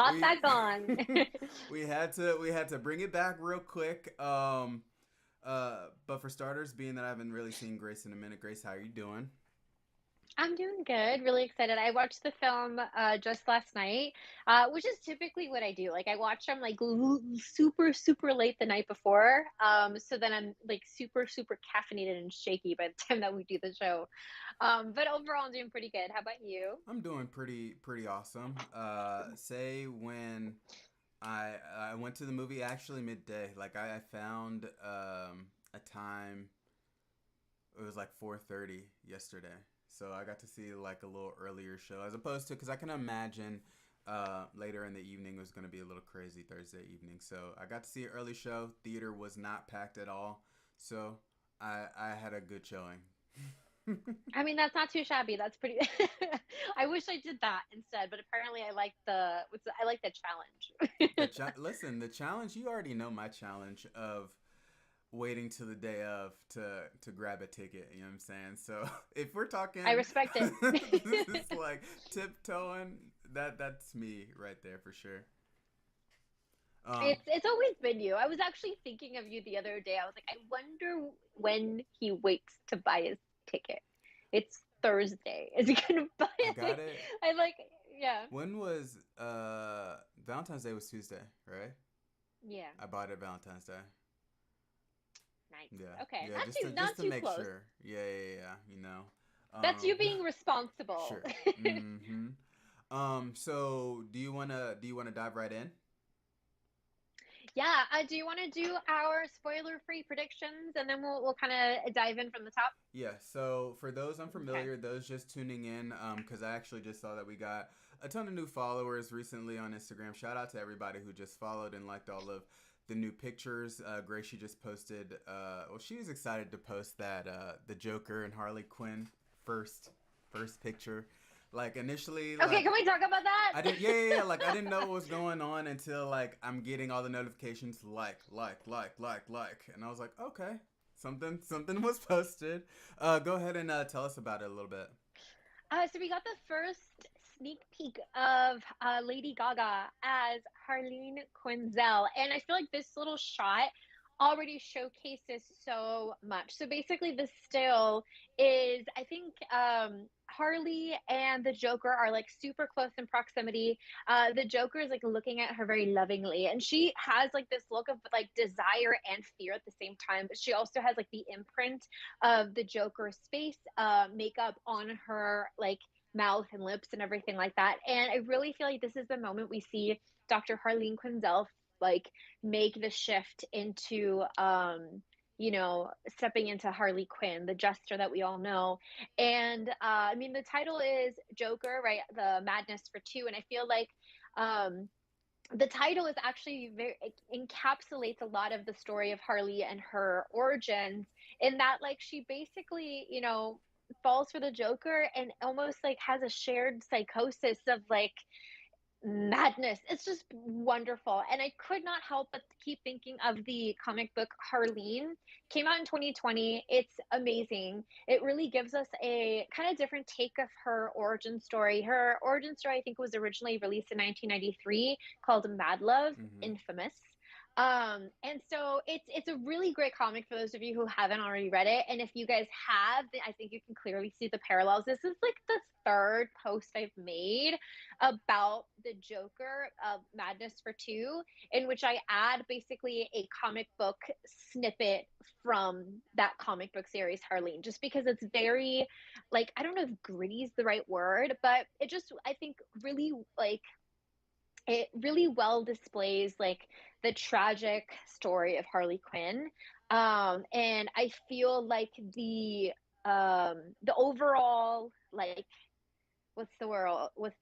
Pop we back on. we had to bring it back real quick. But for starters, being that I haven't really seen Grace in a minute, Grace, how are you doing? I'm doing good. Really excited. I watched the film just last night, which is typically what I do. Like I watch them like super super late the night before. So then I'm like super super caffeinated and shaky by the time that we do the show. But overall, I'm doing pretty good. How about you? I'm doing pretty awesome. Say when I went to the movie actually midday. Like I found a time. It was like 4:30 yesterday, so I got to see like a little earlier show as opposed to because I can imagine later in the evening was going to be a little crazy Thursday evening. So I got to see an early show. Theater was not packed at all, so I had a good showing. I mean, that's not too shabby. That's pretty. I wish I did that instead, but apparently I like I like the challenge. Listen, the challenge, you already know my challenge of waiting till the day of to grab a ticket, you know what I'm saying? So if we're I talking respect it. this is like tiptoeing, that's me right there for sure. um It's always been you. I was actually thinking of you the other day. I was like, I wonder when he waits to buy his ticket. It's Thursday. Is he gonna buy I it? got it. I like, yeah, When was Valentine's Day was Tuesday, right? yeah. I bought it Valentine's Day. Nice. Yeah, Okay, yeah, just not to too make close. sure. Yeah, you know. That's you um being responsible. sure. Mm-hmm. So do you wanna dive right in? Yeah. Do you want to do our spoiler-free predictions, and then we'll kind of dive in from the top? Yeah, so for those Okay. unfamiliar, those just tuning in, because I actually just saw that we got a ton of new followers recently on Instagram. Shout out to everybody who just followed and liked all of the new pictures. Grace, she just posted, well, she was excited to post that the Joker and Harley Quinn first first picture. Like initially, Okay. like Can we talk about that? I didn't, yeah. Like I didn't know what was going on until like I'm getting all the notifications, like, and I was like, okay, something was posted. Go ahead and tell us about it a little bit. So we got the first sneak peek of Lady Gaga as Harleen Quinzel, and I feel like this little shot already showcases so much. So basically, the still is, I think, Harley and the Joker are like super close in proximity. The Joker is like looking at her very lovingly, and she has like this look of like desire and fear at the same time, but she also has like the imprint of the Joker's face makeup on her like mouth and lips and everything like that. And I really feel like this is the moment we see Dr. Harleen Quinzel like make the shift into stepping into Harley Quinn, the jester that we all know. And I mean, the title is Joker, right? The Madness for Two. And I feel like um, the title is actually very, it encapsulates a lot of the story of Harley and her origins in that like she basically, falls for the Joker and almost like has a shared psychosis of like madness. It's just wonderful. And I could not help but keep thinking of the comic book Harleen. Came out in 2020. It's amazing. It really gives us a kind of different take of her origin story. Her origin story, I think, was originally released in 1993 called Mad Love, Mm-hmm. Infamous. And so it's a really great comic for those of you who haven't already read it. And if you guys have, I think you can clearly see the parallels. This is like the third post I've made about the Joker of Madness for Two, in which I add basically a comic book snippet from that comic book series, Harleen, just because it's very, like, I don't know if gritty is the right word, but it just, I think, really, like, it really well displays like the tragic story of Harley Quinn. And I feel like the overall like what's the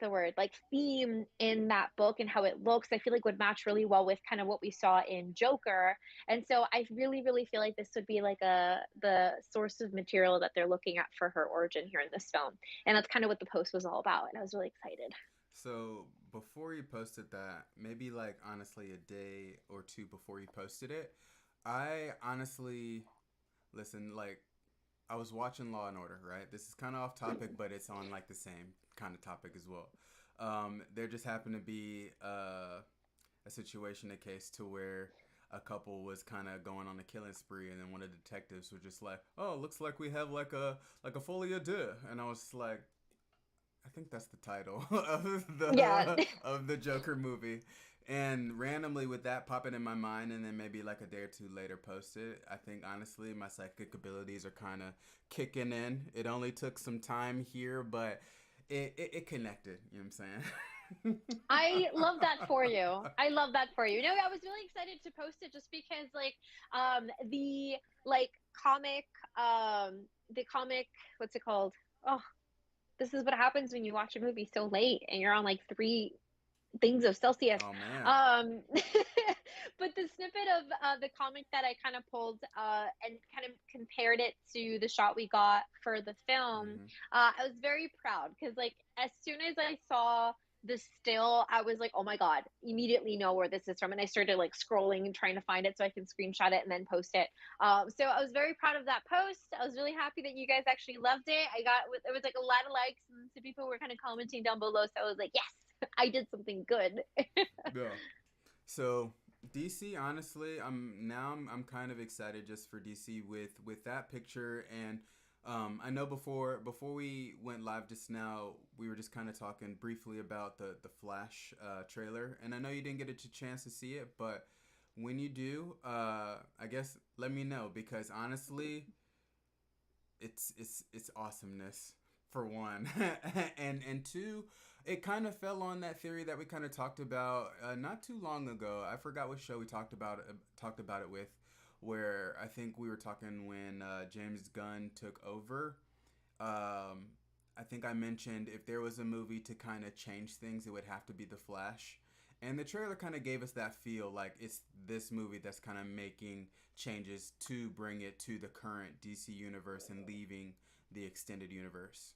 word like theme in that book and how it looks, I feel like would match really well with kind of what we saw in Joker. And so I really really feel like this would be like a the source of material that they're looking at for her origin here in this film, and that's kind of what the post was all about, and I was really excited. So before you posted that, maybe like honestly a day or two before you posted it, I honestly listen, like I was watching Law and Order, right? This is kind of off topic, but it's on like the same kind of topic as well. There just happened to be a situation, a case to where a couple was kind of going on a killing spree, and then one of the detectives was just like, "Oh, looks like we have like a folie à deux," and I was just like, I think that's the title Yeah. of the Joker movie. And randomly with that popping in my mind and then maybe like a day or two later post it, I think honestly my psychic abilities are kind of kicking in. It only took some time here, but it connected, you know what I'm saying? I love that for you. I love that for you. No, I was really excited to post it just because like the like comic the comic what's it called? Oh, this is what happens when you watch a movie so late and you're on like three things of Celsius. Oh man. Um, but the snippet of the comic that I kind of pulled and kind of compared it to the shot we got for the film, Mhm. I was very proud because, like, as soon as I saw the still, I was like, oh my God, immediately know where this is from. And I started like scrolling and trying to find it so I can screenshot it and then post it. So I was very proud of that post. I was really happy that you guys actually loved it. There was like a lot of likes and some people were kind of commenting down below. So I was like, yes, I did something good. Yeah. So DC, honestly, I'm kind of excited just for DC with that picture, and I know before we went live just now, we were just kind of talking briefly about the Flash trailer, and I know you didn't get a chance to see it, but when you do, I guess let me know because honestly, it's awesomeness for one, and two, it kind of fell on that theory that we kind of talked about not too long ago. I forgot what show we talked about it with, where I think we were talking when James Gunn took over. Um, I think I mentioned if there was a movie to kind of change things, it would have to be The Flash. And the trailer kind of gave us that feel like it's this movie that's kind of making changes to bring it to the current DC universe and leaving the extended universe.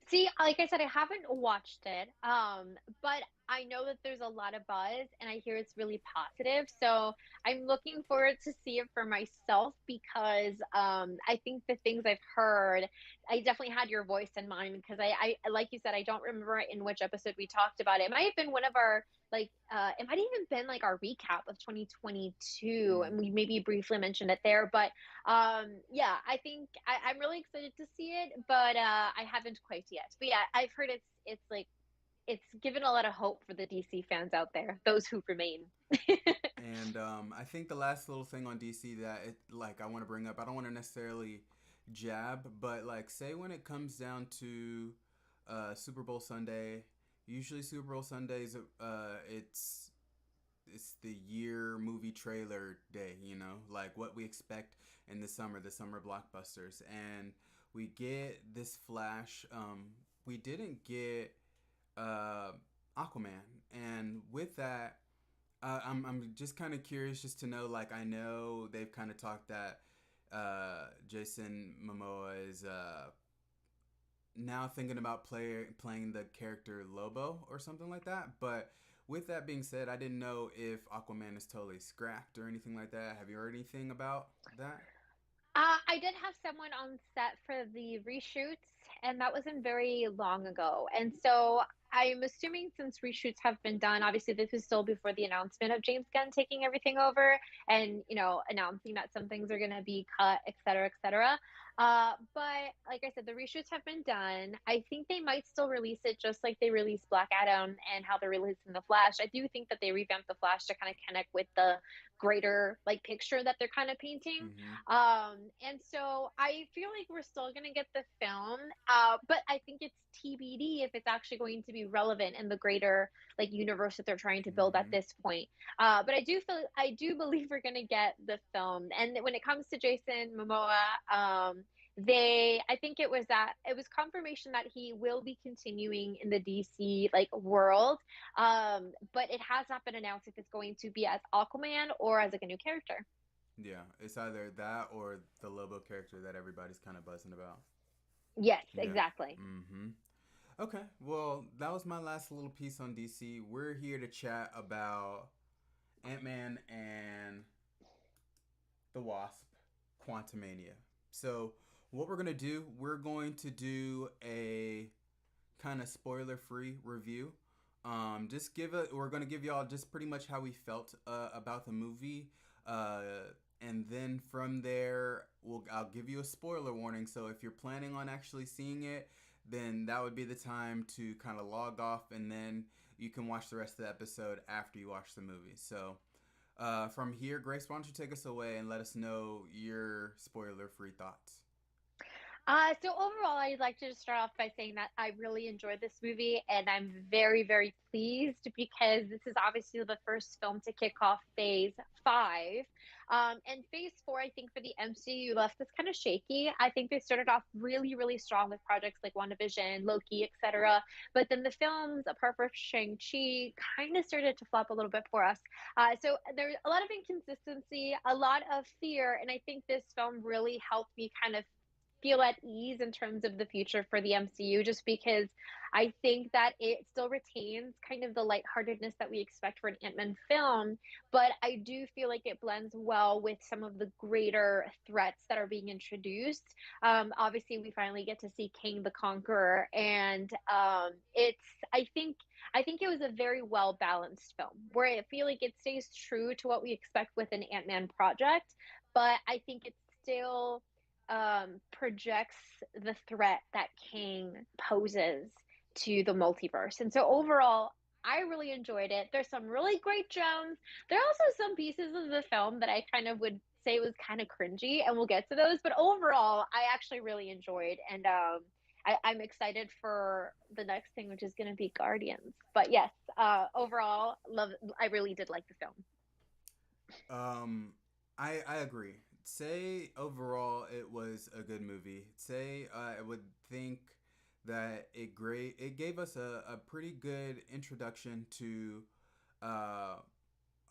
See, like I said, I haven't watched it, but I know that there's a lot of buzz, and I hear it's really positive. So I'm looking forward to see it for myself because I think the things I've heard, I definitely had your voice in mind because like you said, I don't remember in which episode we talked about it. It might have been one of our like it might even been like our recap of 2022, Mm. and we maybe briefly mentioned it there, but yeah, I think I'm really excited to see it, but I haven't quite yet. But yeah, I've heard it's like it's given a lot of hope for the DC fans out there, those who remain. And I think the last little thing on DC that I want to bring up, I don't want to necessarily jab, but like say when it comes down to Super Bowl Sunday, usually Super Bowl Sundays, it's the year movie trailer day, you know, like what we expect in the summer blockbusters, and we get this Flash. We didn't get uh, Aquaman, and with that, I'm just kind of curious just to know. Like I know they've kind of talked that Jason Momoa is now thinking about playing the character Lobo or something like that. But with that being said, I didn't know if Aquaman is totally scrapped or anything like that. Have you heard anything about that? I did have someone on set for the reshoots, and that wasn't very long ago. And so I'm assuming since reshoots have been done, obviously this is still before the announcement of James Gunn taking everything over and, announcing that some things are going to be cut, et cetera, et cetera. But like I said, the reshoots have been done. I think they might still release it just like they released Black Adam and how they're releasing the Flash. I do think that they revamped the Flash to kind of connect with the greater like picture that they're kind of painting. Mm-hmm. And so I feel like we're still gonna get the film, but I think it's TBD if it's actually going to be relevant in the greater like universe that they're trying to build at Mm-hmm. this point. But I do believe we're gonna get the film. And when it comes to Jason Momoa, I think it was confirmation that he will be continuing in the DC like world. But it has not been announced if it's going to be as Aquaman or as like a new character. Yeah, it's either that or the Lobo character that everybody's kind of buzzing about. Yes, Yeah. exactly. Mm-hmm. Okay, well, that was my last little piece on DC. We're here to chat about Ant Man and the Wasp, Quantumania. So, what we're going to do, we're going to do a kind of spoiler free review. Just give it. We're gonna give y'all just pretty much how we felt about the movie, uh, and then from there, I'll give you a spoiler warning. So if you're planning on actually seeing it, then that would be the time to kind of log off, and then you can watch the rest of the episode after you watch the movie. So from here, Grace, why don't you take us away and let us know your spoiler free thoughts? So overall, I'd like to just start off by saying that I really enjoyed this movie, and I'm very, very pleased because this is obviously the first film to kick off Phase Five. And Phase Four, I think, for the MCU left us kind of shaky. I think they started off really, really strong with projects like WandaVision, Loki, etc. But then the films, apart from Shang-Chi, kind of started to flop a little bit for us. So there's a lot of inconsistency, a lot of fear, and I think this film really helped me kind of feel at ease in terms of the future for the MCU, just because I think that it still retains kind of the lightheartedness that we expect for an Ant-Man film, but I do feel like it blends well with some of the greater threats that are being introduced. Obviously, we finally get to see King the Conqueror, and I think it was a very well balanced film where I feel like it stays true to what we expect with an Ant-Man project, but I think it's still projects the threat that King poses to the multiverse. And so overall, I really enjoyed it. There's some really great gems. There are also some pieces of the film that I kind of would say was kind of cringy, and we'll get to those. But overall, I actually really enjoyed, and I'm excited for the next thing, which is going to be Guardians. But yes, overall, love. I really did like the film. Um, I agree. Say overall it was a good movie. Say I would think that it gave us a pretty good introduction to uh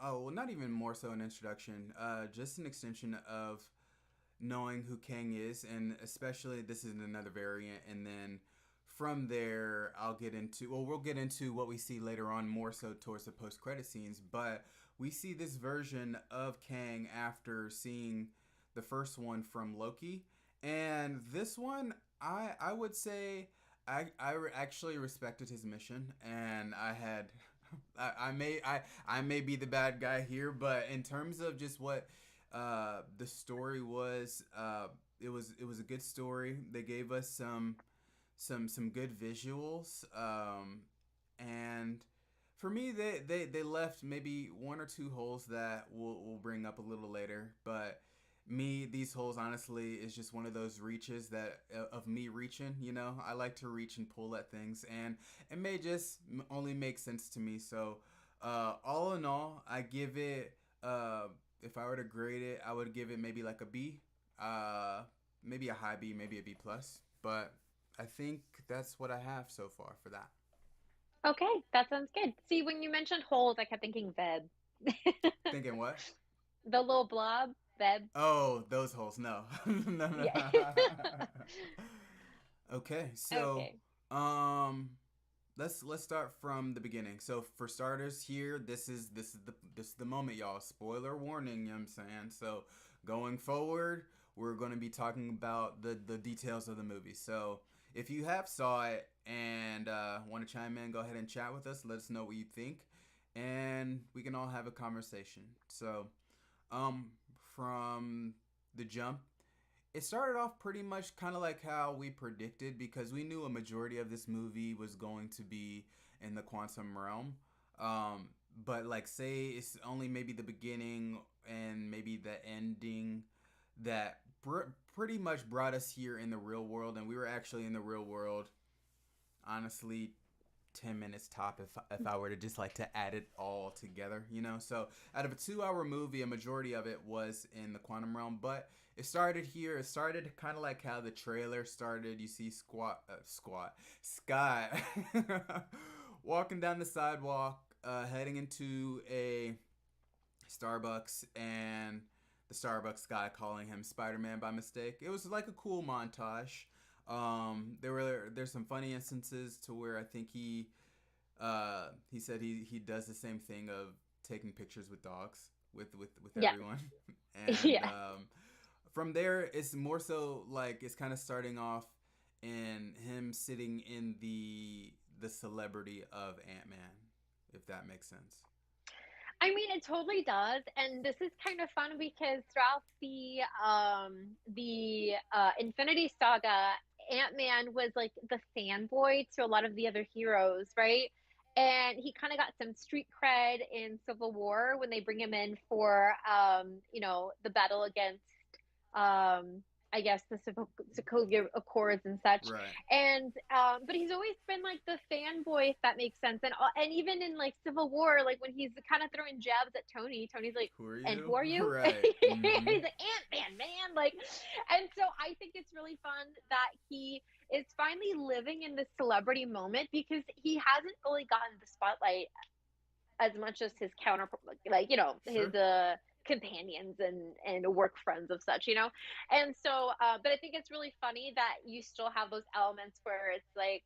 oh well, not even more so an introduction, just an extension of knowing who Kang is, and especially this is another variant, and then from there we'll get into what we see later on more so towards the post credit scenes, but we see this version of Kang after seeing the first one from Loki, and this one I would say actually respected his mission, and I had I may be the bad guy here, but in terms of just what the story was, it was a good story. They gave us some good visuals, and for me, they left maybe one or two holes that we'll bring up a little later. But me, these holes honestly is just one of those reaches that of me reaching. You know, I like to reach and pull at things, and it may just only make sense to me. So, all in all, I give it. If I were to grade it, I would give it maybe like a B, maybe a high B, maybe a B plus. But I think that's what I have so far for that. Okay, that sounds good. See, when you mentioned holes, I kept thinking Veb. Thinking what? The little blob, Veb. Oh, those holes. No, no, no. Yeah. Okay, so Okay. um, let's start from the beginning. So for starters, here this is the moment, y'all. Spoiler warning. You know what I'm saying? So going forward, we're going to be talking about the details of the movie. So if you have saw it and want to chime in, go ahead and chat with us. Let us know what you think, and we can all have a conversation. So um, from the jump, it started off pretty much kind of like how we predicted because we knew a majority of this movie was going to be in the quantum realm. Um, but like, say it's only maybe the beginning and maybe the ending that pretty much brought us here in the real world, and we were actually in the real world. Honestly, 10 minutes top if I were to just like to add it all together, you know? So out of a 2 hour movie, a majority of it was in the quantum realm, but it started here. It started kind of like how the trailer started. You see Scott walking down the sidewalk, heading into a Starbucks, and the Starbucks guy calling him Spider-Man by mistake. It was like a cool montage. There's some funny instances to where I think he said he does the same thing of taking pictures with dogs with Yeah. everyone, and Yeah. from there it's more so like it's kind of starting off and him sitting in the celebrity of Ant-Man, if that makes sense. I mean, it totally does, and this is kind of fun because throughout the Infinity Saga, Ant-Man was like the fanboy to a lot of the other heroes, right? And he kind of got some street cred in Civil War when they bring him in for the battle against I guess the Sokovia Accords and such. Right. And but he's always been like the fanboy, if that makes sense. And even in like Civil War, like when he's kind of throwing jabs at Tony, Tony's like, Who are "And you? who are you?" Right. Mm-hmm. He's like, Ant-Man, man. Like, and so I think it's really fun that he is finally living in this celebrity moment because he hasn't really gotten the spotlight as much as his counter, like his Sure. companions and work friends of such, and so but I think it's really funny that you still have those elements where it's like,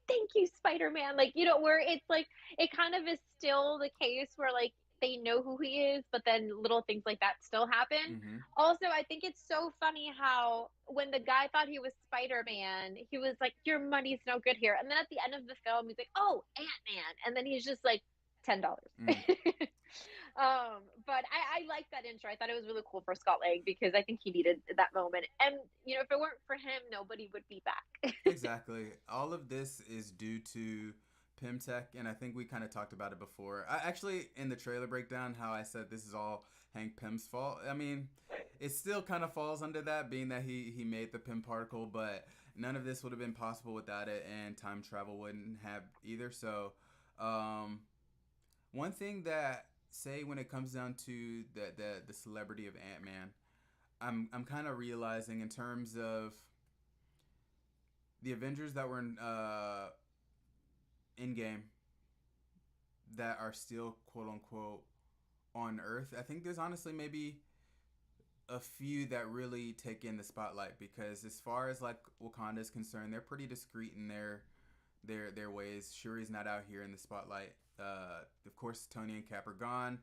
thank you, Spider-Man, like, where it's like it kind of is still the case where like they know who he is, but then little things like that still happen. Mm-hmm. Also, I think it's so funny how when the guy thought he was Spider-Man, he was like, your money's no good here, and then at the end of the film he's like, oh, Ant-Man, and then he's just like $10. Mm. But I like that intro. I thought it was really cool for Scott Lang because I think he needed that moment. And if it weren't for him, nobody would be back. Exactly. All of this is due to Pimtech, and I think we kind of talked about it before. I actually, in the trailer breakdown, how I said this is all Hank Pym's fault. I mean, it still kind of falls under that, being that he made the Pym particle, but none of this would have been possible without it, and time travel wouldn't have either. So, um, one thing that say when it comes down to the celebrity of Ant Man, I'm kind of realizing in terms of the Avengers that were in game that are still quote unquote on Earth. I think there's honestly maybe a few that really take in the spotlight because as far as like Wakanda is concerned, they're pretty discreet in their ways. Shuri's not out here in the spotlight. Of course, Tony and Cap are gone.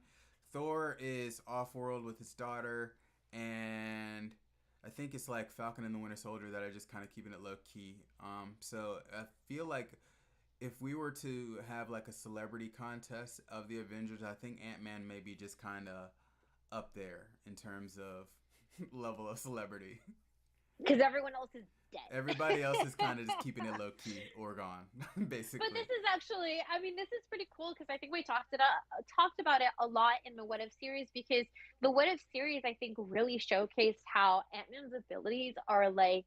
Thor is off world with his daughter, and I think it's like Falcon and the Winter Soldier that are just kind of keeping it low key. So I feel like if we were to have like a celebrity contest of the Avengers, I think Ant Man may be just kind of up there in terms of level of celebrity. Because everyone else is dead. Everybody else is kind of just keeping it low key or gone, But basically. this is actually, I mean, this is pretty cool because I think we talked about it a lot in the What If series because the What If series, I think, really showcased how Ant-Man's abilities are like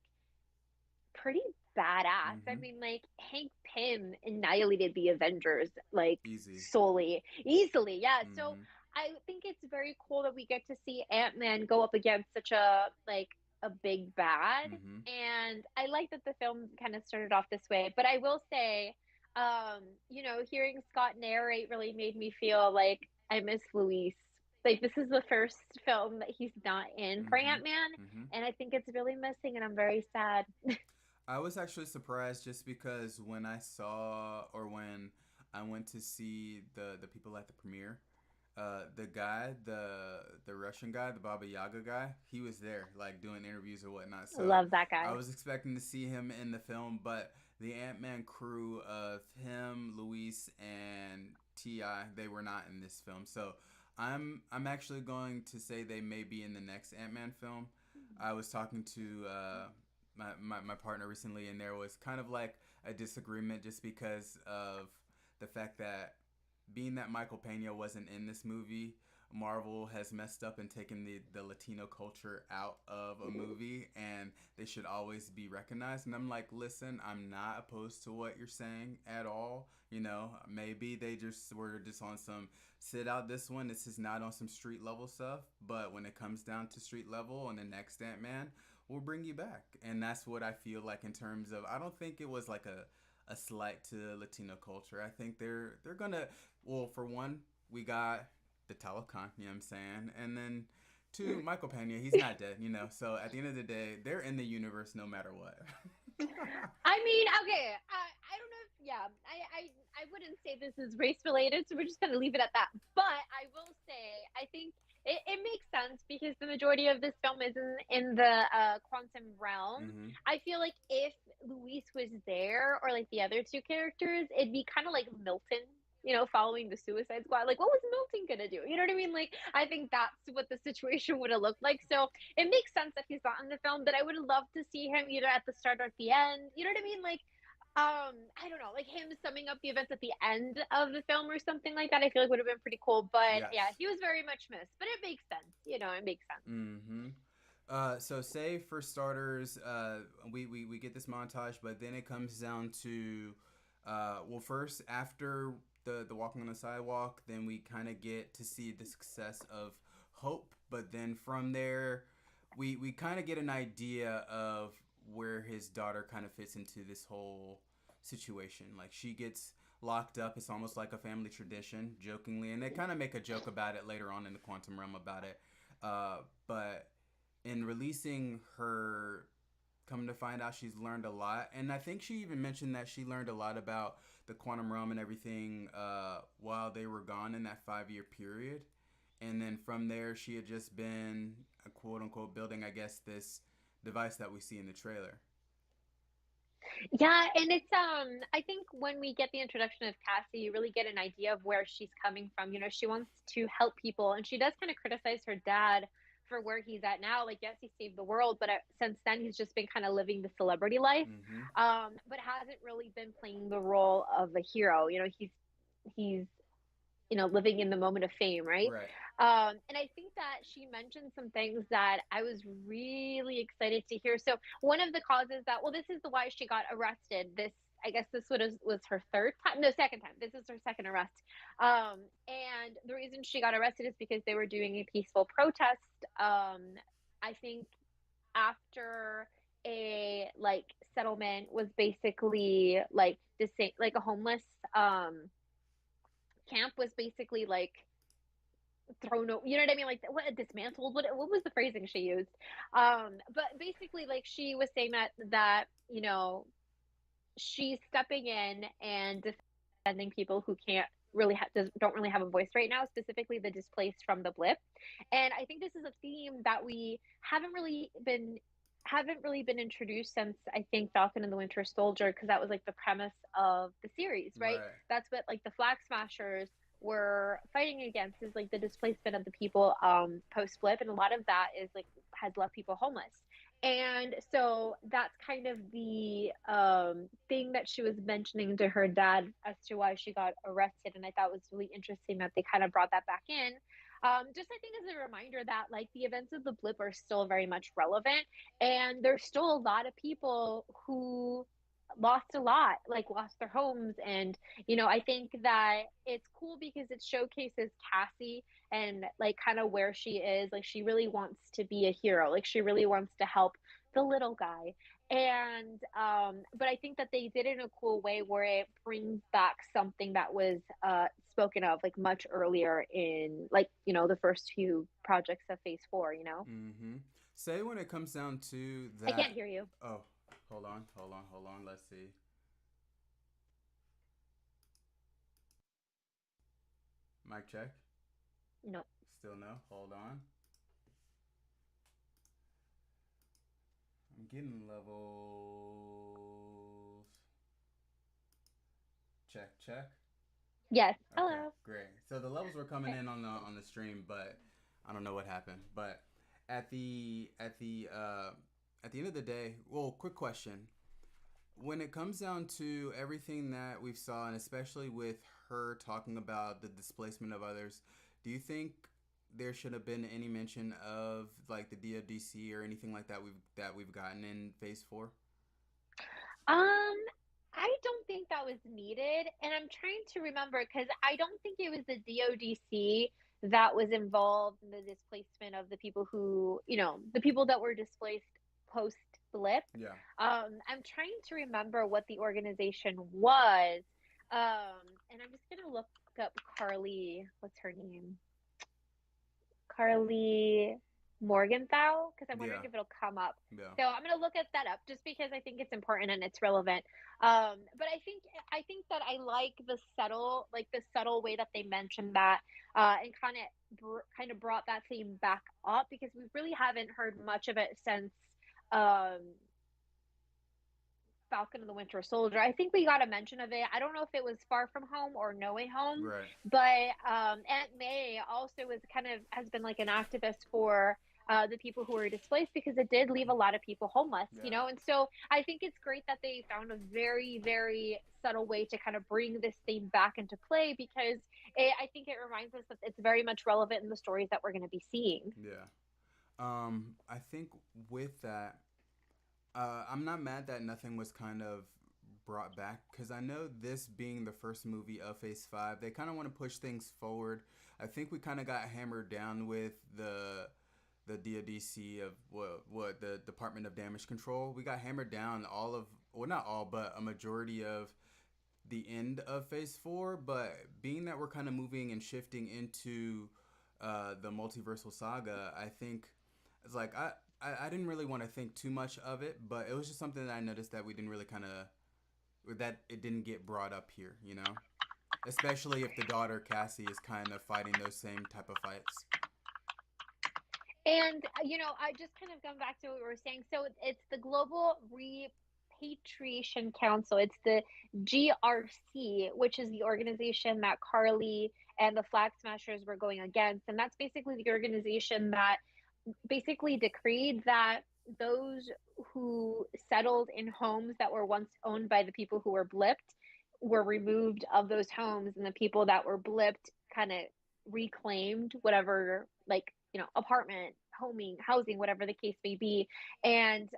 pretty badass. I Mm-hmm. mean, like Hank Pym annihilated the Avengers like Easy. solely, easily. Yeah. So Mm-hmm. I think it's very cool that we get to see Ant-Man go up against such a big bad. Mm-hmm. And I like that the film kind of started off this way. But I will say, hearing Scott narrate really made me feel like I miss Luis. Like this is the first film that he's not in for Mm-hmm. Ant-Man, Mm-hmm. and I think it's really missing, and I'm very sad. I was actually surprised just because when I saw or when I went to see the people at the premiere, the guy, the Russian guy, the Baba Yaga guy, he was there, like doing interviews or whatnot. So Love that I guy. was expecting to see him in the film, but the Ant Man crew of him, Luis, and Ti, they were not in this film. So I'm actually going to say they may be in the next Ant Man film. I was talking to my partner recently, and there was kind of like a disagreement just because of the fact that being that Michael Pena wasn't in this movie, Marvel has messed up and taken the Latino culture out of a movie, and they should always be recognized. And I'm like, listen, I'm not opposed to what you're saying at all. You know, maybe they just were just on some sit out this one. This is not on some street level stuff. But when it comes down to street level on the next Ant Man, we'll bring you back. And that's what I feel like in terms of I don't think it was like a slight to Latino culture. I think they're gonna well, for one, we got the Talocan, you know what I'm saying? And then two, Michael Pena, he's not dead, you know. So at the end of the day, they're in the universe no matter what. I mean, okay, I don't know if, yeah, I wouldn't say this is race related, so we're just gonna leave it at that. But I will say, I think it makes sense because the majority of this film is in the quantum realm. Mm-hmm. I feel like if Luis was there or like the other two characters, it'd be kind of like Milton, following the Suicide Squad. Like, what was Milton gonna do? You know what I mean? Like, I think that's what the situation would have looked like. So it makes sense that he's not in the film, but I would love to see him either at the start or at the end. You know what I mean? Like, I don't know, like him summing up the events at the end of the film or something like that. I feel like would have been pretty cool. But yeah, Yes. he was very much missed. But it makes sense. It makes sense. Mm-hmm. So say for starters, we get this montage, but then it comes down to, well, first after the walking on the sidewalk, then we kind of get to see the success of Hope, but then from there, we kind of get an idea of where his daughter kind of fits into this whole situation. Like she gets locked up. It's almost like a family tradition, jokingly, and they kind of make a joke about it later on in the quantum realm about it. But in releasing her, come to find out she's learned a lot, and I think she even mentioned that she learned a lot about the quantum realm and everything while they were gone in that 5 year period. And then from there she had just been a quote unquote building, I guess, this device that we see in the trailer. Yeah, and it's I think when we get the introduction of Cassie, you really get an idea of where she's coming from. She wants to help people and she does kind of criticize her dad for where he's at now. Like, yes, he saved the world, but since then he's just been kind of living the celebrity life. Mm-hmm. But hasn't really been playing the role of a hero. He's living in the moment of fame, right? Right. And I think that she mentioned some things that I was really excited to hear. So one of the causes that, well, this is the why she got arrested. I guess this was her third time, no, second time. This is her second arrest. And the reason she got arrested is because they were doing a peaceful protest. I think after a like settlement was basically like like a homeless camp was basically like thrown, you know what I mean, like what, dismantled, what was the phrasing she used, but basically like she was saying that she's stepping in and defending people who can't really don't really have a voice right now, specifically the displaced from the blip. And I think this is a theme that we haven't really been introduced since I think Falcon and the Winter Soldier, because that was like the premise of the series, right? Right. That's what like the Flag Smashers were fighting against, is like the displacement of the people post flip, and a lot of that is like has left people homeless. And so that's kind of the thing that she was mentioning to her dad as to why she got arrested. And I thought was really interesting that they kind of brought that back in. Just I think as a reminder that like the events of the blip are still very much relevant, and there's still a lot of people who lost a lot, like lost their homes. And I think that it's cool because it showcases Cassie and like kind of where she is. Like, she really wants to be a hero, like she really wants to help the little guy. And but I think that they did it in a cool way where it brings back something that was spoken of like much earlier in, like, the first few projects of phase 4. Mm-hmm. Say when it comes down to I can't that. hear you. Oh, hold on. Let's see. Mic check. No. Still no. Hold on. I'm getting levels. Check, check. Yes. Okay, Hello. great. So the levels were coming Okay. in on the stream, but I don't know what happened. But at the at the at the end of the day, well, quick question: when it comes down to everything that we've saw, and especially with her talking about the displacement of others, do you think there should have been any mention of like the DODC or anything like that we've gotten in Phase 4? Um, I don't think that was needed, and I'm trying to remember because I don't think it was the DODC that was involved in the displacement of the people the people that were displaced post blip. Yeah. I'm trying to remember what the organization was. And I'm just gonna look up Carly. What's her name? Carly. Morgenthau, because I'm wondering Yeah, if it'll come up. yeah, So I'm gonna look at that up just because I think it's important and it's relevant. But I think that I like the subtle way that they mentioned that, and kind of brought that theme back up because we really haven't heard much of it since um Falcon and the Winter Soldier. I think we got a mention of it. I don't know if it was Far From Home or No Way Home, right. but Aunt May also was kind of has been like an activist for the people who were displaced because it did leave a lot of people homeless, you Yeah, know. And so I think it's great that they found a very, very subtle way to kind of bring this theme back into play because I think it reminds us that it's very much relevant in the stories that we're going to be seeing. yeah. I think with that, I'm not mad that nothing was kind of brought back because I know this being the first movie of Phase 5, they kind of want to push things forward. I think we kind of got hammered down with the DODC of what the Department of Damage Control. We got hammered down all of, well, not all, but a majority of the end of Phase 4. But being that we're kind of moving and shifting into the multiversal saga, I think it's like I didn't really want to think too much of it, but it was just something that I noticed that we didn't really kind of that it didn't get brought up here, you know, especially if the daughter Cassie is kind of fighting those same type of fights. And I just kind of come back to what we were saying. So it's the Global Repatriation Council. It's the GRC, which is the organization that Carly and the Flag Smashers were going against. And that's basically the organization that basically decreed that those who settled in homes that were once owned by the people who were blipped were removed of those homes, and the people that were blipped kind of reclaimed whatever, like, apartment, homing, housing, whatever the case may be. And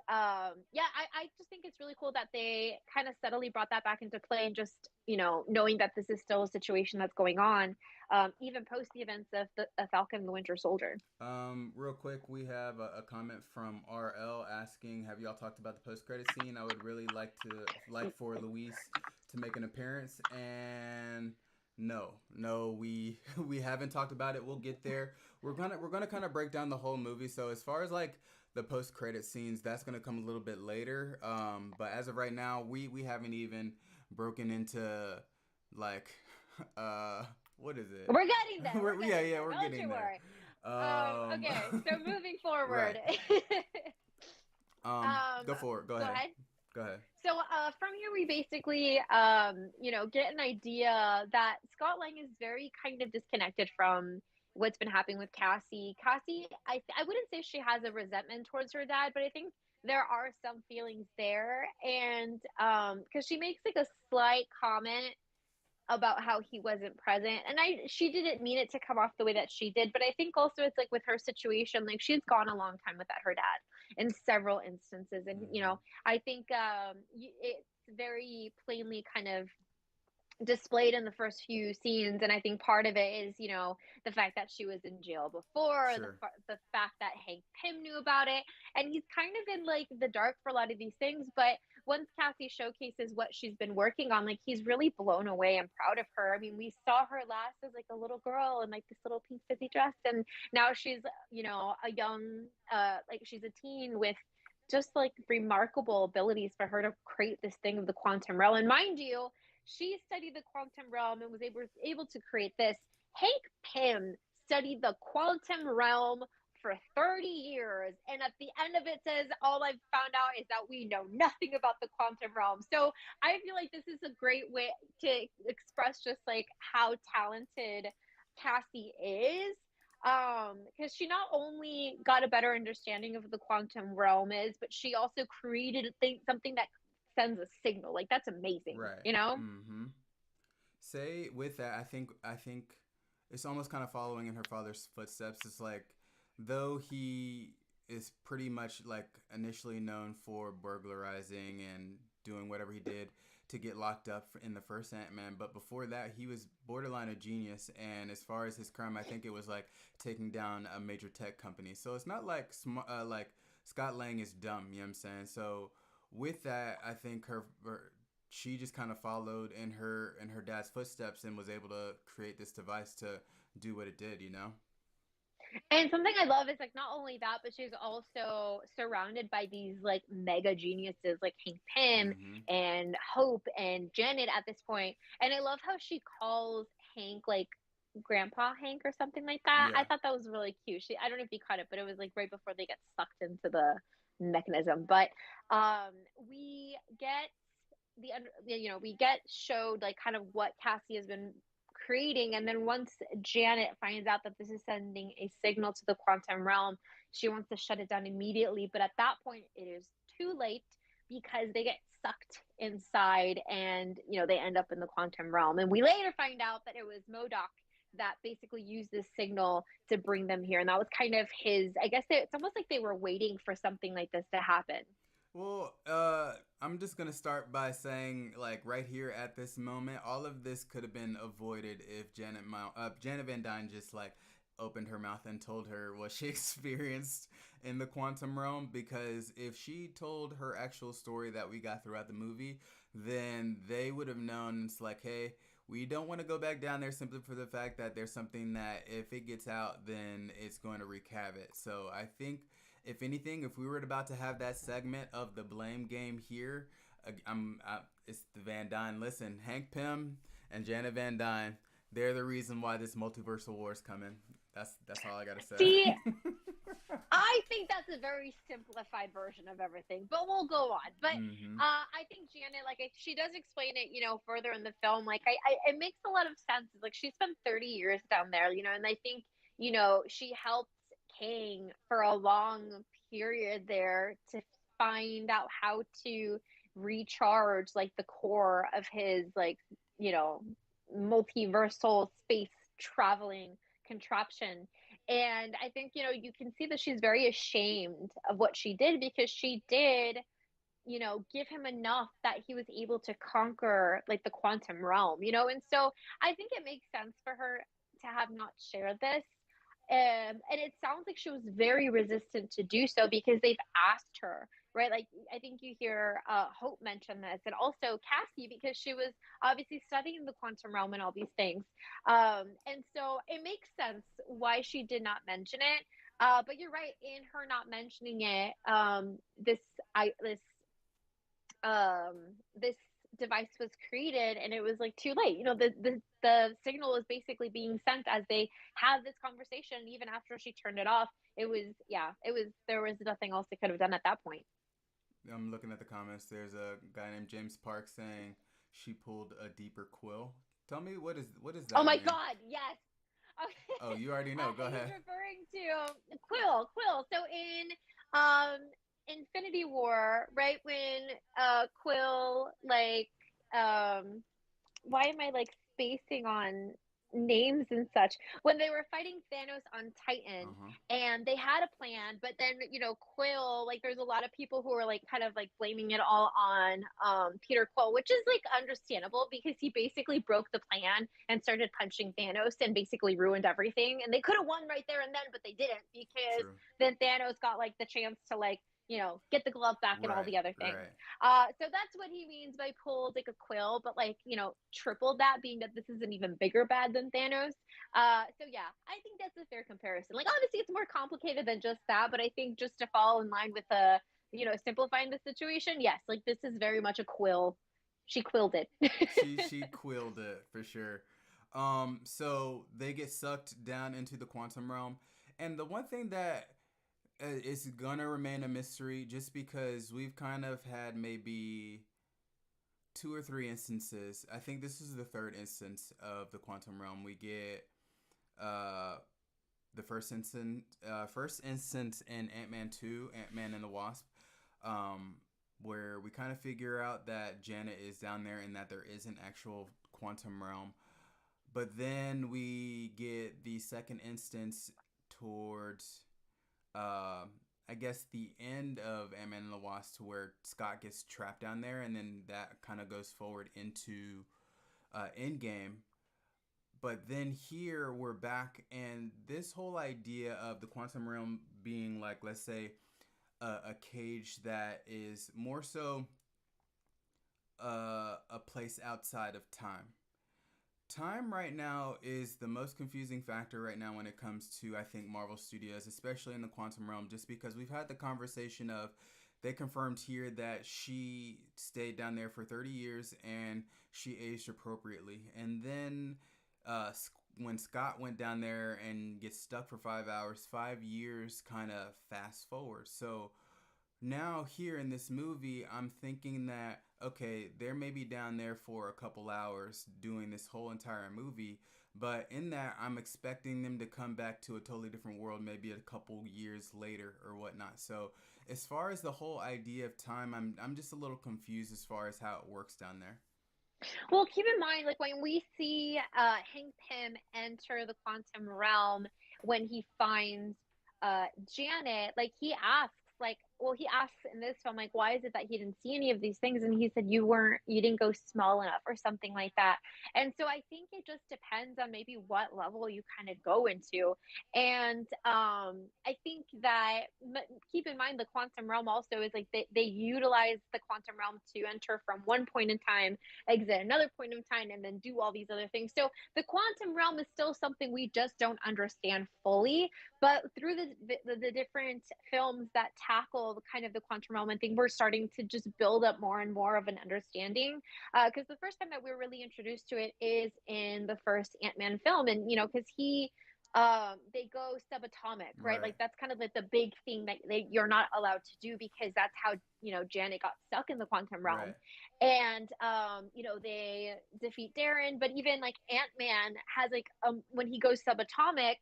yeah, I just think it's really cool that they kind of subtly brought that back into play, and just knowing that this is still a situation that's going on, even post the events of the Falcon and the Winter Soldier. Real quick, we have a comment from RL asking, "Have y'all talked about the post-credit scene? I would really like for Luis to make an appearance." And no, no, we we haven't talked about it. We'll get there. We're gonna kind of break down the whole movie. So as far as like the post-credit scenes, that's gonna come a little bit later. But as of right now, we haven't even broken into like uh what is it? We're getting there. We're Yeah, getting yeah, there. we're Don't getting you there. worry. Um, Okay, so moving right. forward. Go for it. Go Go ahead. ahead. Go ahead. So from here we basically get an idea that Scott Lang is very kind of disconnected from what's been happening with Cassie. Cassie, I wouldn't say she has a resentment towards her dad, but I think there are some feelings there, and because she makes like a slight comment about how he wasn't present, and she didn't mean it to come off the way that she did, but I think also it's like with her situation, like she's gone a long time without her dad in several instances, and Mm-hmm. I think it's very plainly kind of displayed in the first few scenes, and I think part of it is the fact that she was in jail before, Sure. the fact that Hank Pym knew about it, and he's kind of in like the dark for a lot of these things. But once Cassie showcases what she's been working on, like, he's really blown away and proud of her. I mean, we saw her last as like a little girl in like this little pink fizzy dress, and now she's a young, like, she's a teen with just like remarkable abilities for her to create this thing of the quantum realm. And mind you, she studied the quantum realm and was able to create this. Hank Pym studied the quantum realm for 30 years, and at the end of it says, all I've found out is that we know nothing about the quantum realm. So I feel like this is a great way to express just like how talented Cassie is, because she not only got a better understanding of the quantum realm is, but she also created something that sends a signal. Like, that's amazing, Right. you know? Mm-hmm. Say with that, I think it's almost kind of following in her father's footsteps. It's like though he is pretty much like initially known for burglarizing and doing whatever he did to get locked up in the first Ant-Man, but before that he was borderline a genius. And as far as his crime, I think it was like taking down a major tech company. So it's not like like Scott Lang is dumb. You know what I'm saying? So with that, I think she just kind of followed in her dad's footsteps and was able to create this device to do what it did. You know? And something I love is like not only that, but she's also surrounded by these like mega geniuses like Hank Pym Mm-hmm. and Hope and Janet at this point. And I love how she calls Hank like Grandpa Hank or something like that. I Yeah. thought that was really cute. I don't know if you caught it, but it was like right before they get sucked into the mechanism. But we get we get showed like kind of what Cassie has been creating, and then once Janet finds out that this is sending a signal to the quantum realm, she wants to shut it down immediately, but at that point it is too late because they get sucked inside, and they end up in the quantum realm, and we later find out that it was Modoc that basically used this signal to bring them here, and that was kind of his, I guess it's almost like they were waiting for something like this to happen. Well, I'm just gonna start by saying, like, right here at this moment, all of this could have been avoided if Janet Van Dyne just like opened her mouth and told her what she experienced in the quantum realm. Because if she told her actual story that we got throughout the movie, then they would have known. It's like, hey, we don't want to go back down there simply for the fact that there's something that if it gets out, then it's going to wreak havoc. So I think if anything, if we were about to have that segment of the blame game here, it's the Van Dyne. Listen, Hank Pym and Janet Van Dyne, they're the reason why this multiversal war is coming. That's all I gotta See, say. I think that's a very simplified version of everything, but we'll go on. But Mm-hmm. I think Janet, like, she does explain it, further in the film. Like, it makes a lot of sense. Like, she spent 30 years down there, and I think, she helped King for a long period there to find out how to recharge, like, the core of his, like, you know, multiversal space traveling contraption. And I think, you can see that she's very ashamed of what she did, because she did, give him enough that he was able to conquer like the quantum realm, and so I think it makes sense for her to have not shared this. And it sounds like she was very resistant to do so because they've asked her, right? Like, I think you hear Hope mention this, and also Cassie, because she was obviously studying the quantum realm and all these things. And so it makes sense why she did not mention it. But you're right, in her not mentioning it, this device was created, and it was like too late. The signal was basically being sent as they had this conversation. Even after she turned it off, it was, yeah, it was, there was nothing else they could have done at that point. I'm looking at the comments. There's a guy named James Park saying she pulled a deeper quill. Tell me what does Oh that my mean? god, yes. Oh, you already know. Go He's ahead. referring to Quill. So in um Infinity War, right, when Quill, like, um why am I like spacing on names and such? When they were fighting Thanos on Uh Titan, huh. and they had a plan, but then, Quill, like, there's a lot of people who are like kind of like blaming it all on Peter Quill, which is like understandable because he basically broke the plan and started punching Thanos and basically ruined everything. And they could have won right there and then, but they didn't, because True. then Thanos got like the chance to, like, get the glove back and all Right. the other things. Right. So that's what he means by pulled like a quill, but like, tripled that, being that this is an even bigger bad than Thanos. So yeah, I think that's a fair comparison. Like, obviously it's more complicated than just that, but I think just to fall in line with simplifying the situation, yes, like this is very much a quill. She quilled it. She quilled it for sure. So they get sucked down into the quantum realm, and the one thing that is gonna remain a mystery, just because we've kind of had maybe two or three instances. I think this is the third instance of the quantum realm. We get uh first instance in Ant-Man 2, Ant-Man and the Wasp, um, where we kind of figure out that Janet is down there and that there is an actual quantum realm. But then we get the second instance towards, uh, I guess, the end of Ant-Man and the Wasp, to where Scott gets trapped down there, and then that kind of goes forward into Endgame. But then here we're back, and this whole idea of the quantum realm being like, let's say, a cage that is more so a place outside of time. Time right now is the most confusing factor right now when it comes to, I think, Marvel Studios, especially in the quantum realm, just because we've had the conversation of they confirmed here that she stayed down there for 30 years and she aged appropriately. And then when Scott went down there and gets stuck for 5 hours, 5 years kind of fast forward. So now here in this movie, I'm thinking that okay, they're maybe down there for a couple hours doing this whole entire movie, but in that I'm expecting them to come back to a totally different world maybe a couple years later or whatnot. So as far as the whole idea of time, I'm just a little confused as far as how it works down there. Well, keep in mind, like when we see Hank Pym enter the quantum realm, when he finds Janet, like he asks, like, well, he asks in this film, like, why is it that he didn't see any of these things? And he said, you didn't go small enough, or something like that. And so I think it just depends on maybe what level you kind of go into. And I think that keep in mind the quantum realm also is like they utilize the quantum realm to enter from one point in time, exit another point of time, and then do all these other things. So the quantum realm is still something we just don't understand fully. But through the different films that tackle kind of the quantum realm, I think we're starting to just build up more and more of an understanding. Because the first time that we were really introduced to it is in the first Ant-Man film, and because they go subatomic, right? Right, Like that's kind of like the big thing that you're not allowed to do, because that's how Janet got stuck in the quantum realm. right. And they defeat Darren, but even like Ant-Man has like when he goes subatomic,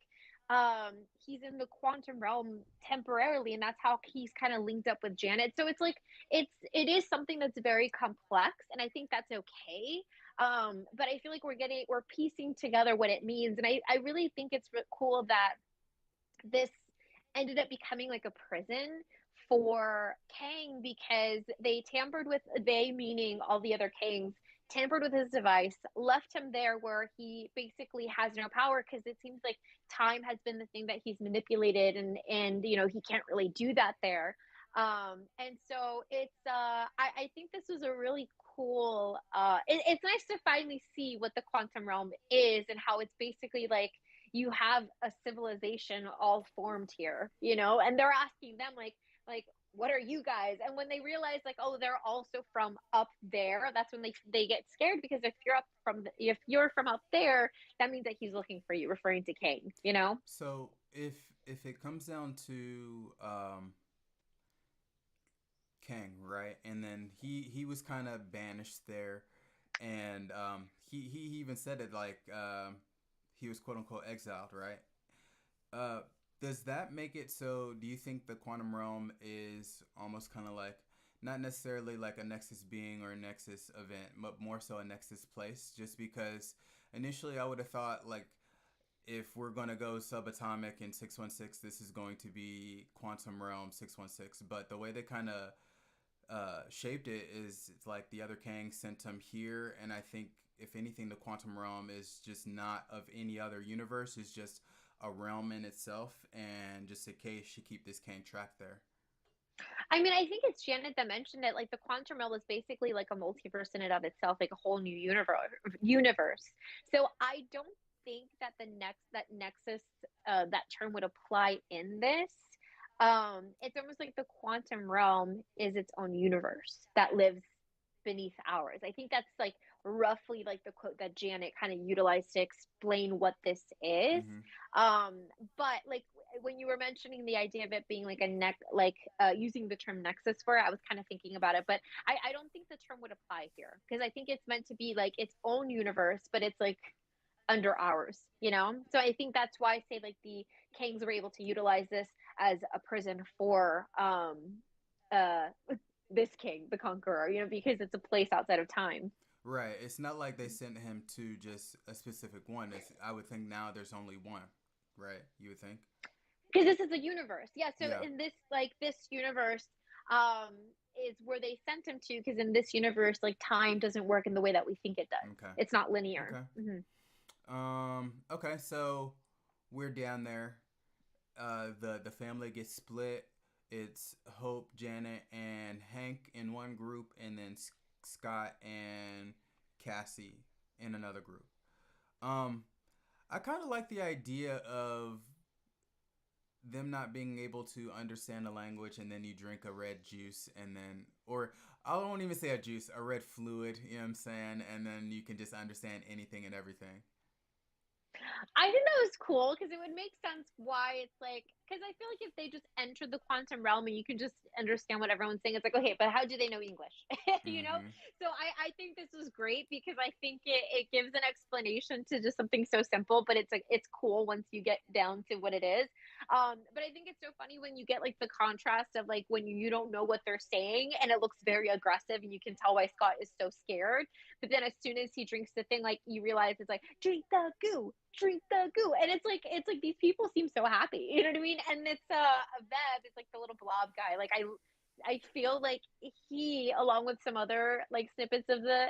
he's in the quantum realm temporarily, and that's how he's kind of linked up with Janet. So it's like it is something that's very complex, and I think that's okay. But I feel like we're piecing together what it means, and I really think it's cool that this ended up becoming like a prison for Kang, because they meaning all the other Kangs, tampered with his device, left him there where he basically has no power, because it seems like time has been the thing that he's manipulated, and he can't really do that there. And so I think this was a really cool it's nice to finally see what the quantum realm is, and how it's basically like you have a civilization all formed here, and they're asking them like what are you guys? And when they realize like, oh, they're also from up there, that's when they get scared, because if you're from up there, that means that he's looking for you, referring to Kang. So if it comes down to Kang, right? And then he was kind of banished there, and he even said it like he was quote unquote exiled, right? Uh, does that make it so? Do you think the quantum realm is almost kind of like not necessarily like a Nexus being or a Nexus event, but more so a Nexus place? Just because initially I would have thought like if we're gonna go subatomic in 616, this is going to be quantum realm 616. But the way they kind of shaped it is it's like the other Kang sent him here, and I think if anything, the quantum realm is just not of any other universe. It's just a realm in itself, and just in case she keep this Kang trapped there. I mean, I think it's Janet that mentioned it. Like the quantum realm is basically like a multiverse in and of itself, like a whole new universe. So I don't think that that nexus that term would apply in this. It's almost like the quantum realm is its own universe that lives beneath ours. I think that's like roughly like the quote that Janet kind of utilized to explain what this is. Mm-hmm. Um, but like when you were mentioning the idea of it being like using the term nexus for it, I was kind of thinking about it, but I don't think the term would apply here, because I think it's meant to be like its own universe, but it's like under ours. So I think that's why I say like the Kangs were able to utilize this as a prison for uh this king, the conqueror, because it's a place outside of time. Right. It's not like they sent him to just a specific one. I would think now there's only one. Right. You would think. Because this is a universe. Yeah, so Yeah. in this universe um is where they sent him to, because in this universe like time doesn't work in the way that we think it does. Okay. It's not linear. Okay. Mm-hmm. Okay. So we're down there. The family gets split. It's Hope, Janet, and Hank in one group, and then Scott and Cassie in another group. Um, I kind of like the idea of them not being able to understand the language, and then you drink a red juice, and then, or I won't even say a juice, a red fluid, you know what I'm saying? And then you can just understand anything and everything. I think that was cool because it would make sense why it's like, because I feel like if they just entered the quantum realm and you can just understand what everyone's saying, it's like, okay, but how do they know English? you know? Mm-hmm. So I think this was great because I think it gives an explanation to just something so simple, but it's like, it's cool once you get down to what it is. But I think it's so funny when you get like the contrast of like when you don't know what they're saying and it looks very aggressive and you can tell why Scott is so scared. But then as soon as he drinks the thing, like you realize it's like drink the goo, and it's like these people seem so happy. You know what I mean? And it's Bev is like the little blob guy. Like I feel like he, along with some other like snippets of the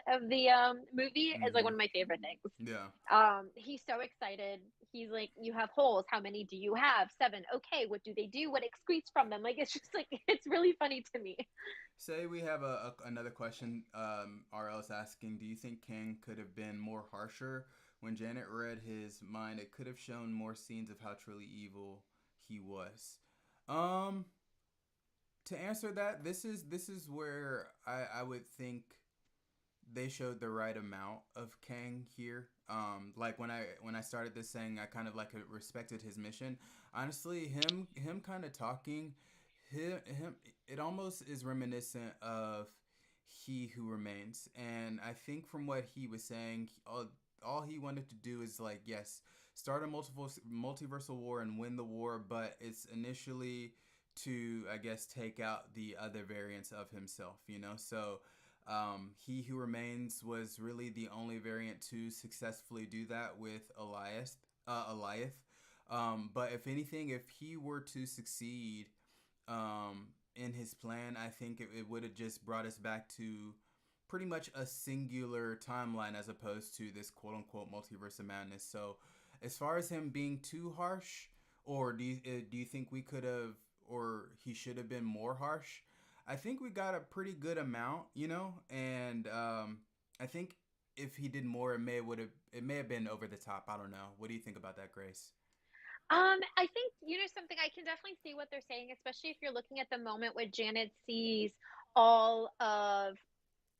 movie, is like Mm-hmm. one of my favorite things. Yeah. He's so excited. He's like, "You have holes. How many do you have? 7. Okay. What do they do? What excretes from them?" Like it's just like it's really funny to me. Say we have another question. RL is asking, do you think King could have been more harsher when Janet read his mind? It could have shown more scenes of how truly evil he was. Um, to answer that, this is where I would think they showed the right amount of Kang here. Like when I started this saying I kind of like respected his mission. Honestly, him kind of talking, him it almost is reminiscent of He Who Remains, and I think from what he was saying, all he wanted to do is like, yes, start a multiversal war and win the war, but it's initially to, I guess, take out the other variants of himself, you know. So He Who Remains was really the only variant to successfully do that with Eliath. But if anything, if he were to succeed in his plan, I think it would have just brought us back to pretty much a singular timeline as opposed to this quote unquote multiverse of madness. So, as far as him being too harsh, or do you think we could have, or he should have been more harsh? I think we got a pretty good amount, you know, and I think if he did more, it may have been over the top. I don't know. What do you think about that, Grace? I think something I can definitely see what they're saying, especially if you're looking at the moment when Janet sees all of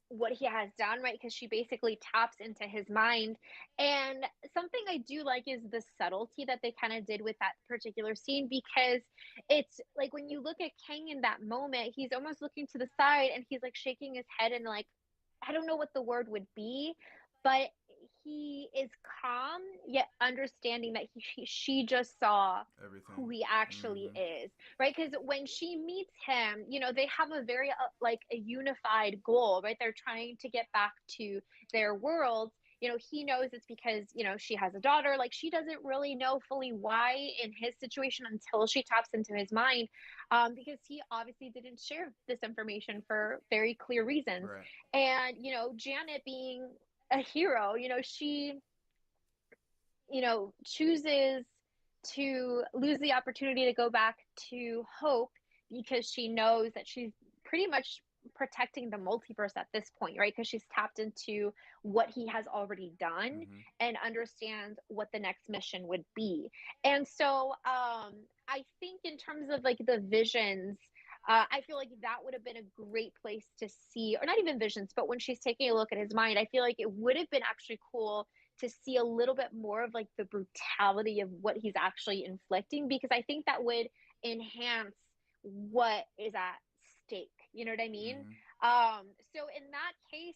what he has done, right? Because she basically taps into his mind. And something I do like is the subtlety that they kind of did with that particular scene, because it's like when you look at Kang in that moment, he's almost looking to the side and he's like shaking his head and like, I don't know what the word would be, but he is calm yet understanding that she just saw Everything. who he actually Mm-hmm. is, right? Because when she meets him, they have a very like a unified goal, right? They're trying to get back to their worlds. He knows it's because she has a daughter. Like, she doesn't really know fully why in his situation until she taps into his mind, because he obviously didn't share this information for very clear reasons. Right. And Janet being a hero, she chooses to lose the opportunity to go back to Hope because she knows that she's pretty much protecting the multiverse at this point, right? Because she's tapped into what he has already done Mm-hmm. and understands what the next mission would be. And so I think in terms of like the visions, I feel like that would have been a great place to see, or not even visions, but when she's taking a look at his mind, I feel like it would have been actually cool to see a little bit more of like the brutality of what he's actually inflicting, because I think that would enhance what is at stake. You know what I mean? Mm-hmm. So in that case,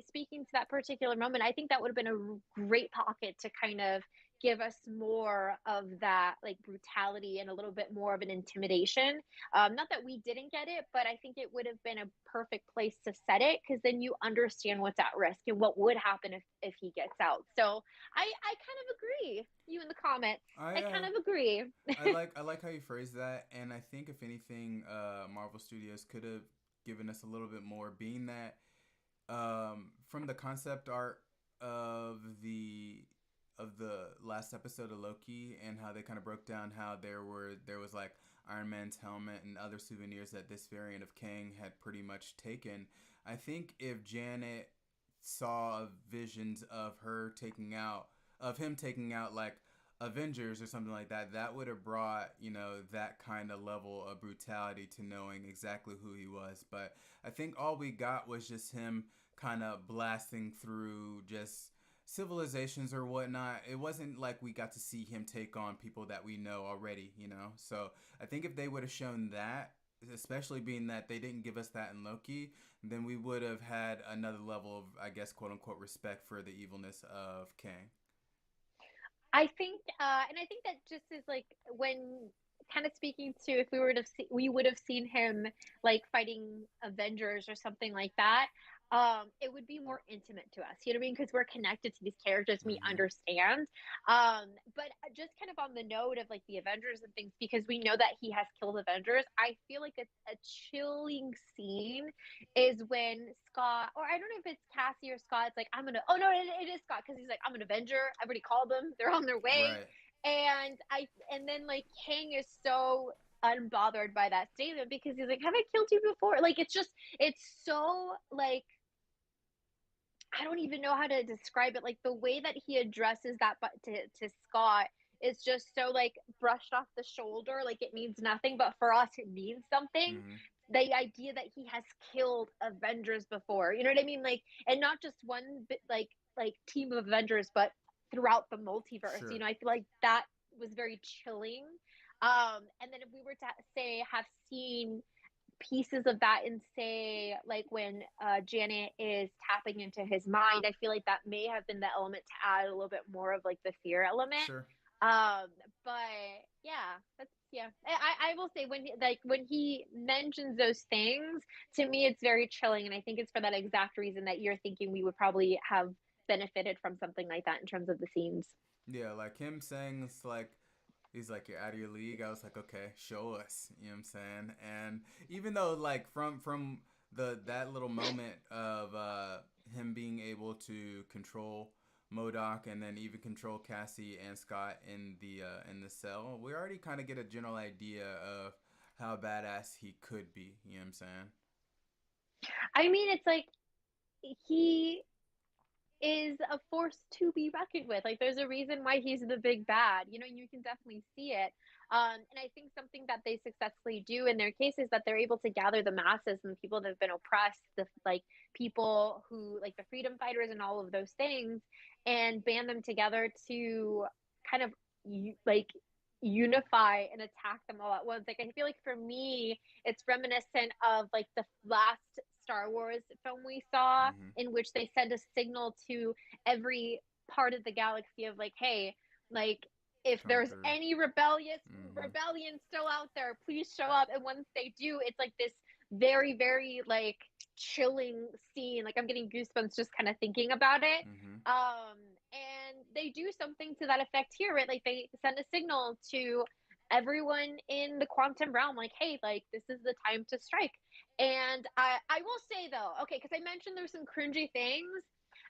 speaking to that particular moment, I think that would have been a great pocket to kind of give us more of that like brutality and a little bit more of an intimidation. Not that we didn't get it, but I think it would have been a perfect place to set it, because then you understand what's at risk and what would happen if he gets out. So I kind of agree. You in the comments, I I kind of agree. I like how you phrase that, and I think if anything, Marvel Studios could have given us a little bit more, being that from the concept art of the last episode of Loki, and how they kind of broke down how there was like Iron Man's helmet and other souvenirs that this variant of Kang had pretty much taken. I think if Janet saw visions of her taking out of him taking out like Avengers or something like that, that would have brought, you know, that kind of level of brutality to knowing exactly who he was. But I think all we got was just him kind of blasting through just civilizations or whatnot. It wasn't like we got to see him take on people that we know already, you know? So I think if they would have shown that, especially being that they didn't give us that in Loki, then we would have had another level of, I guess, quote unquote, respect for the evilness of Kang. I think, and I think that just is like when kind of speaking to if we would have seen him like fighting Avengers or something like that. It would be more intimate to us, you know what I mean? Because we're connected to these characters, we Mm-hmm. understand. But just kind of on the note of like the Avengers and things, because we know that he has killed Avengers, I feel like it's a chilling scene is when Scott, or I don't know if it's Cassie or Scott, it's like, oh no, it is Scott, because he's like, I'm an Avenger. I've already called them. They're on their way. Right. And then like Kang is so unbothered by that statement because he's like, have I killed you before? Like, it's so like, I don't even know how to describe it. Like the way that he addresses that to Scott is just so like brushed off the shoulder, like it means nothing, but for us it means something. Mm-hmm. The idea that he has killed Avengers before, you know what I mean? Like, and not just one bit, like team of Avengers, but throughout the multiverse. You Sure. know, I feel like that was very chilling. And then if we were to say have seen pieces of that and say like when Janet is tapping into his mind, I feel like that may have been the element to add a little bit more of like the fear element. Sure. um but yeah, that's yeah, I will say when he mentions those things, to me it's very chilling, and I think it's for that exact reason that you're thinking we would probably have benefited from something like that in terms of the scenes. Yeah, like him saying it's like he's like, you're out of your league. I was like, okay, show us. You know what I'm saying? And even though like from the that little moment of him being able to control Modoc and then even control Cassie and Scott in the cell, we already kind of get a general idea of how badass he could be. You know what I'm saying? I mean, it's like he is a force to be reckoned with. Like, there's a reason why he's the big bad. You know, you can definitely see it. And I think something that they successfully do in their case is that they're able to gather the masses and the people that have been oppressed, the like people who like the freedom fighters and all of those things, and band them together to kind of like unify and attack them all at once. Like I feel like for me, it's reminiscent of like the last Star Wars film we saw, Mm-hmm. in which they send a signal to every part of the galaxy of like, hey, like if Come there's through. any Mm-hmm. rebellion still out there, please show up. And once they do, it's like this very, very like chilling scene. Like I'm getting goosebumps just kind of thinking about it. Mm-hmm. And they do something to that effect here, right? Like they send a signal to everyone in the quantum realm, like, hey, like this is the time to strike. And I will say though, okay, because I mentioned there's some cringy things.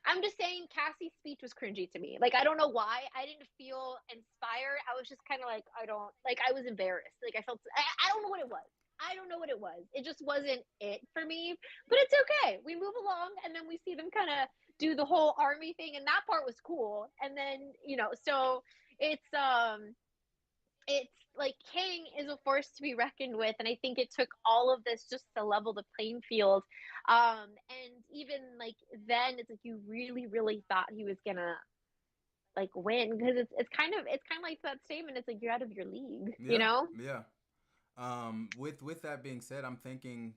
I'm just saying Cassie's speech was cringy to me. Like I don't know why. I didn't feel inspired. I was just kind of like, I don't like I was embarrassed. Like I don't know what it was. I don't know what it was. It just wasn't it for me. But it's okay. We move along and then we see them kind of do the whole army thing, and that part was cool. And then, so it's it's like Kang is a force to be reckoned with, and I think it took all of this just to level the playing field. And even like then, it's like you really, really thought he was gonna like win, because it's kind of like that statement. It's like you're out of your league, you Yeah. know? Yeah. With that being said, I'm thinking,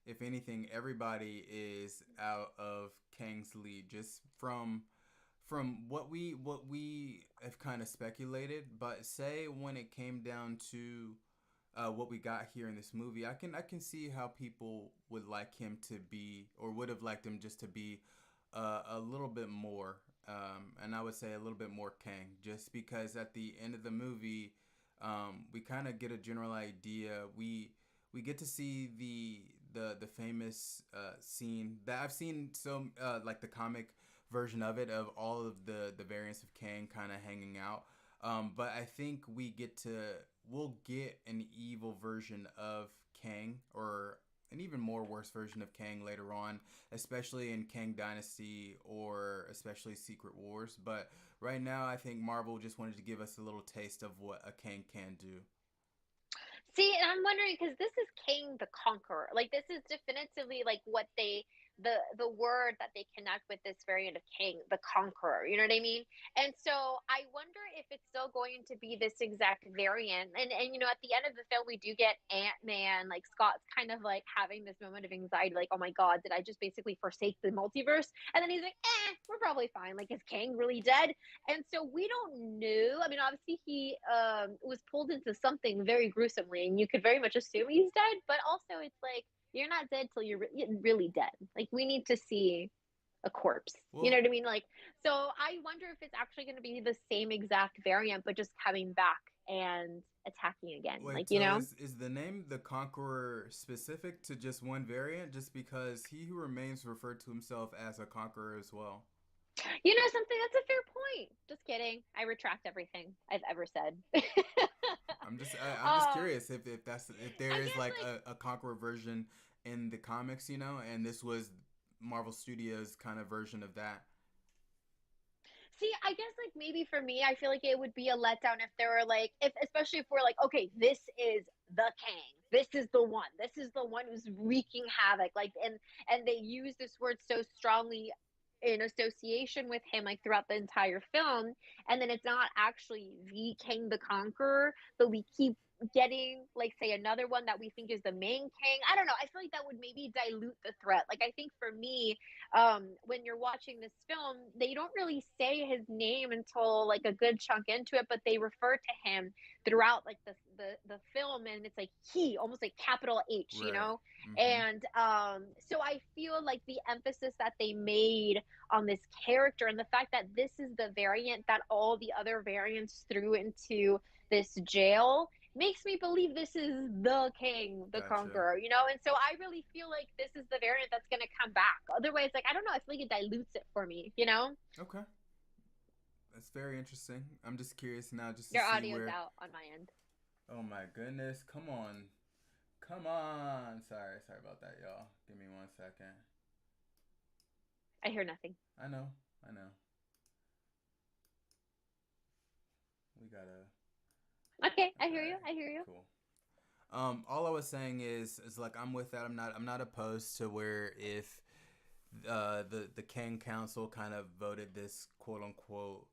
if anything, everybody is out of Kang's lead, just from what we have kind of speculated. But say when it came down to what we got here in this movie, I can see how people would like him to be, or would have liked him just to be a little bit more, and I would say a little bit more Kang, just because at the end of the movie, we kind of get a general idea. We get to see the famous scene that I've seen, so like the comic version of it, of all of the variants of Kang kind of hanging out. But I think we'll get an evil version of Kang, or an even more worse version of Kang later on, especially in Kang Dynasty or especially Secret Wars. But right now, I think Marvel just wanted to give us a little taste of what a Kang can do. See, and I'm wondering because this is King the Conqueror. Like this is definitively like what they the word that they connect with this variant of King, the Conqueror. You know what I mean? And so I wonder if it's still going to be this exact variant. And you know, at the end of the film, we do get Ant Man, like Scott's kind of like having this moment of anxiety, like, oh my god, did I just basically forsake the multiverse? And then he's like, we're probably fine. Like, is King really dead? And so we don't know. I mean, obviously he was pulled into something very gruesomely, and you could very much assume he's dead. But also, it's like you're not dead till you're really dead. Like we need to see a corpse. You know Well, what I mean? Like, so I wonder if it's actually going to be the same exact variant, but just coming back and attacking again. Like, wait, you so know? is the name the Conqueror specific to just one variant? Just because He Who Remains referred to himself as a conqueror as well. You know something? That's a fair point. Just kidding. I retract everything I've ever said. I'm just um, curious if that's if there I is guess like like a conqueror version in the comics, and this was Marvel Studios kind of version of that. see, I guess like maybe for me, I feel like it would be a letdown if there were like if especially if we're like, okay, this is the Kang. This is the one. This is the one who's wreaking havoc. Like and they use this word so strongly in association with him like throughout the entire film, and then it's not actually the King the Conqueror, but we keep getting like say another one that we think is the main King. I don't know, I feel like that would maybe dilute the threat. Like I think for me, when you're watching this film, they don't really say his name until like a good chunk into it, but they refer to him throughout like the film, and it's like he almost like capital H, you Right. know. Mm-hmm. And so I feel like the emphasis that they made on this character and the fact that this is the variant that all the other variants threw into this jail makes me believe this is the King, the Gotcha. Conqueror, you know? And so I really feel like this is the variant that's going to come back. Otherwise, like, I don't know, I feel like it dilutes it for me, you know? Okay. That's very interesting. I'm just curious now just to Your see audio's where. out on my end. Oh my goodness. Come on. Come on. Sorry about that, y'all. Give me 1 second. I hear nothing. I know. I know. We gotta. Okay, I hear Okay. you. I hear you. Cool. All I was saying is like I'm with that. I'm not opposed to where if the Kang Council kind of voted this quote unquote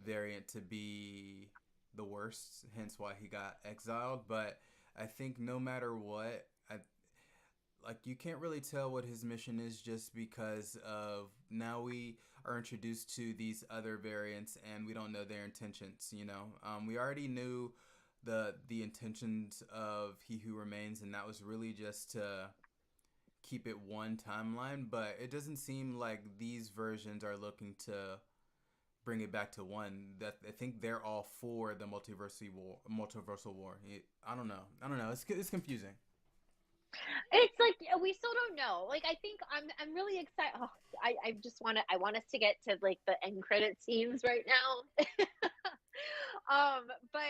variant to be the worst, hence why he got exiled. But I think no matter what, like you can't really tell what his mission is just because of now we are introduced to these other variants and we don't know their intentions. We already knew the intentions of He Who Remains, and that was really just to keep it one timeline. But it doesn't seem like these versions are looking to bring it back to one. That I think they're all for the multiversal war. Multiversal war. I don't know. I don't know. It's confusing. It's like we still don't know. Like I think I'm really excited. Oh, I just I want us to get to like the end credit scenes right now. But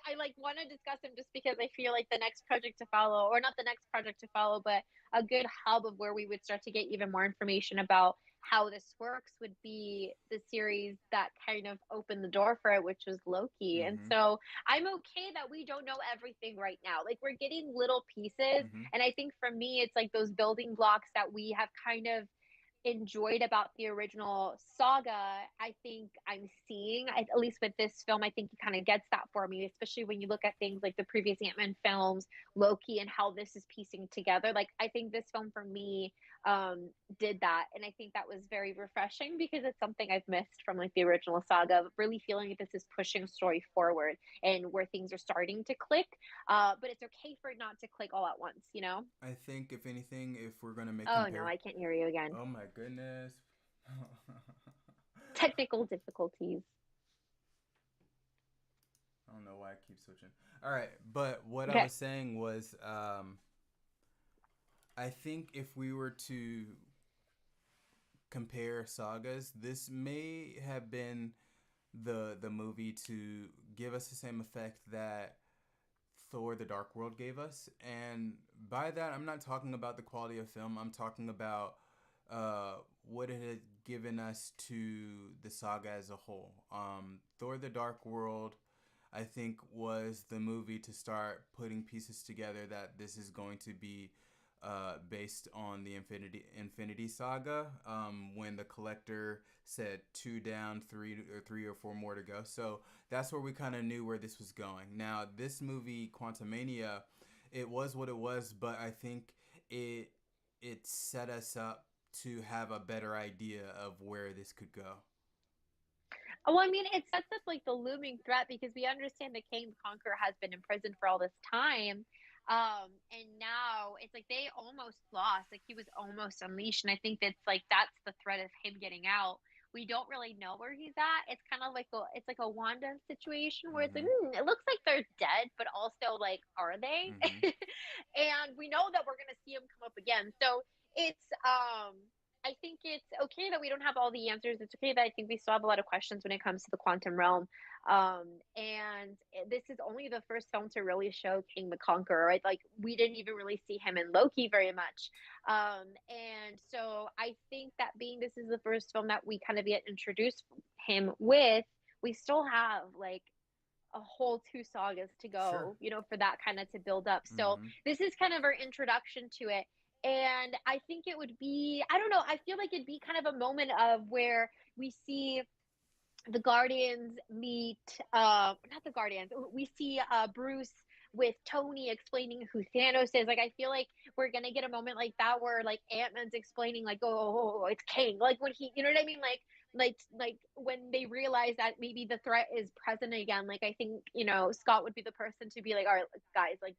I like want to discuss them just because I feel like the next project to follow, or not the next project to follow, but a good hub of where we would start to get even more information about how this works would be the series that kind of opened the door for it, which was Loki. And Mm-hmm. so I'm okay that we don't know everything right now. Like we're getting little pieces. Mm-hmm. And I think for me, it's like those building blocks that we have kind of enjoyed about the original saga. I think I'm seeing, at least with this film, I think it kind of gets that for me, especially when you look at things like the previous Ant-Man films, Loki, and how this is piecing together. Like I think this film for me um did that, and I think that was very refreshing because it's something I've missed from like the original saga, really feeling like this is pushing story forward and where things are starting to click. But it's okay for it not to click all at once, you know. I think if anything, if we're gonna make Oh no, compare. I can't hear you again. Oh my goodness. Technical difficulties. I don't know why I keep switching. All right, but what I Okay. was saying was, I think if we were to compare sagas, this may have been the movie to give us the same effect that Thor: The Dark World gave us. And by that, I'm not talking about the quality of film. I'm talking about what it had given us to the saga as a whole. Thor: The Dark World, I think, was the movie to start putting pieces together that this is going to be based on the Infinity Saga. When the Collector said two down, three or four more to go. So that's where we kind of knew where this was going. Now, this movie, Quantumania, it was what it was, but I think it it set us up to have a better idea of where this could go. Well, I mean, it sets up like the looming threat because we understand that King the Conqueror has been imprisoned for all this time. And now it's like they almost lost. Like he was almost unleashed. And I think that's the threat of him getting out. We don't really know where he's at. It's kind of like it's like a Wanda situation where it's like, Mm-hmm. it looks like they're dead, but also like, are they? Mm-hmm. And we know that we're gonna see him come up again. So it's I think it's okay that we don't have all the answers. It's okay that I think we still have a lot of questions when it comes to the quantum realm. And this is only the first film to really show King the Conqueror, right? Like we didn't even really see him in Loki very much. And so I think that being this is the first film that we kind of get introduced him with, we still have like a whole two sagas to Sure. go, for that kind of to build up. So Mm-hmm. this is kind of our introduction to it. And I think it would be, I don't know, I feel like it'd be kind of a moment of where we see the Guardians meet, not the Guardians, we see Bruce with Tony explaining who Thanos is. Like I feel like we're gonna get a moment like that where like Ant-Man's explaining like, oh, it's King, like when he, you know what I mean, like when they realize that maybe the threat is present again. Like I think Scott would be the person to be like, all right guys, like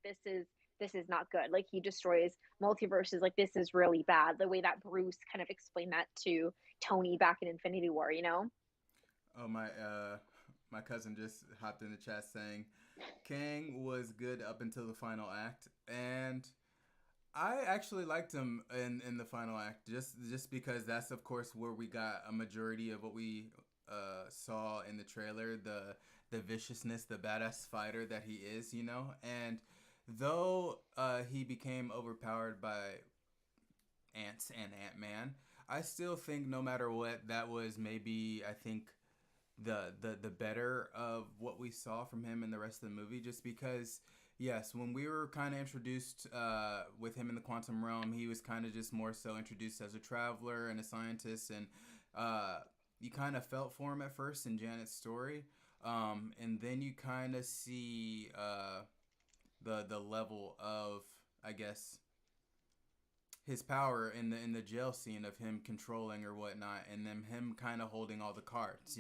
this is not good. Like he destroys multiverses. Like this is really bad. The way that Bruce kind of explained that to Tony back in Infinity War, you know? Oh, my cousin just hopped in the chat saying Kang was good up until the final act, and I actually liked him in the final act, just because that's of course where we got a majority of what we saw in the trailer, the viciousness, the badass fighter that he is, and though he became overpowered by ants and Ant-Man, I still think no matter what, that was maybe, I think, the better of what we saw from him in the rest of the movie, just because yes, when we were kind of introduced with him in the quantum realm, he was kind of just more so introduced as a traveler and a scientist, and you kind of felt for him at first in Janet's story, and then you kind of see the level of, I guess, his power in the jail scene of him controlling or whatnot, and then him kind of holding all the cards.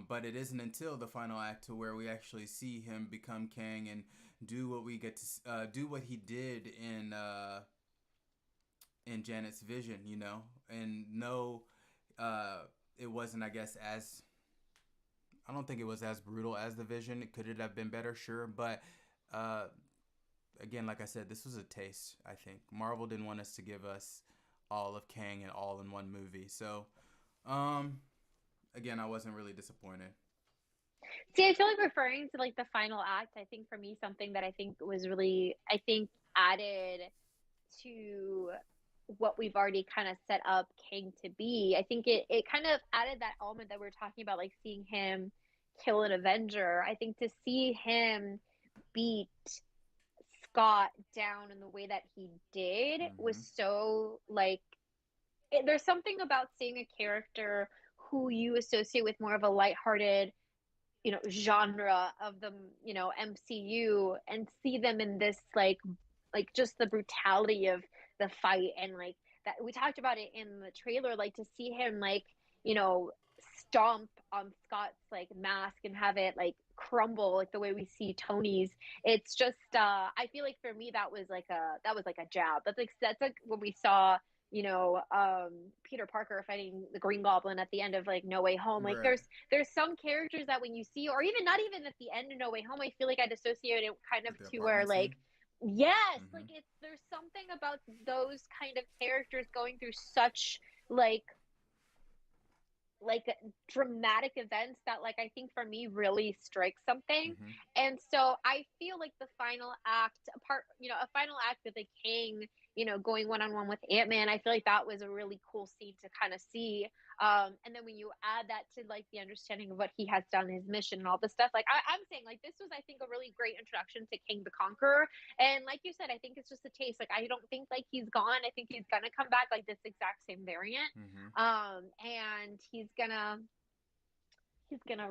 But it isn't until the final act to where we actually see him become Kang and do what we get to do what he did in Janet's vision, and no, it wasn't, I guess, as I don't think it was as brutal as the vision. Could it have been better? Sure, but uh, again, like I said, this was a taste. I think Marvel didn't want us to give us all of Kang and all in one movie, so um, again, I wasn't really disappointed. See, I feel like referring to like the final act, I think for me something that I think was really I think added to what we've already kind of set up King to be. I think it kind of added that element that we are talking about, like seeing him kill an Avenger. I think to see him beat Scott down in the way that he did was Mm-hmm. so like there's something about seeing a character who you associate with more of a lighthearted genre of the MCU and see them in this like just the brutality of the fight and like that we talked about it in the trailer, like to see him like you know stomp on Scott's like mask and have it like crumble like the way we see Tony's. It's just I feel like for me that was like a jab. That's like when we saw Peter Parker fighting the Green Goblin at the end of like No Way Home. Like Right. there's some characters that when you see, or even not even at the end of No Way Home, I feel like I'd associate it kind of With the to where apartment like scene. yes, like Mm-hmm. there's something about those kind of characters going through such like like dramatic events that like I think for me really strike something. Mm-hmm. And so I feel like the final act, apart, a final act with the king, going one on one with Ant-Man, I feel like that was a really cool scene to kind of see. And then when you add that to like the understanding of what he has done, his mission and all this stuff, like I'm saying, like this was I think a really great introduction to King the Conqueror. And like you said, I think it's just a taste. Like I don't think like he's gone. I think he's gonna come back like this exact same variant. Mm-hmm. And he's gonna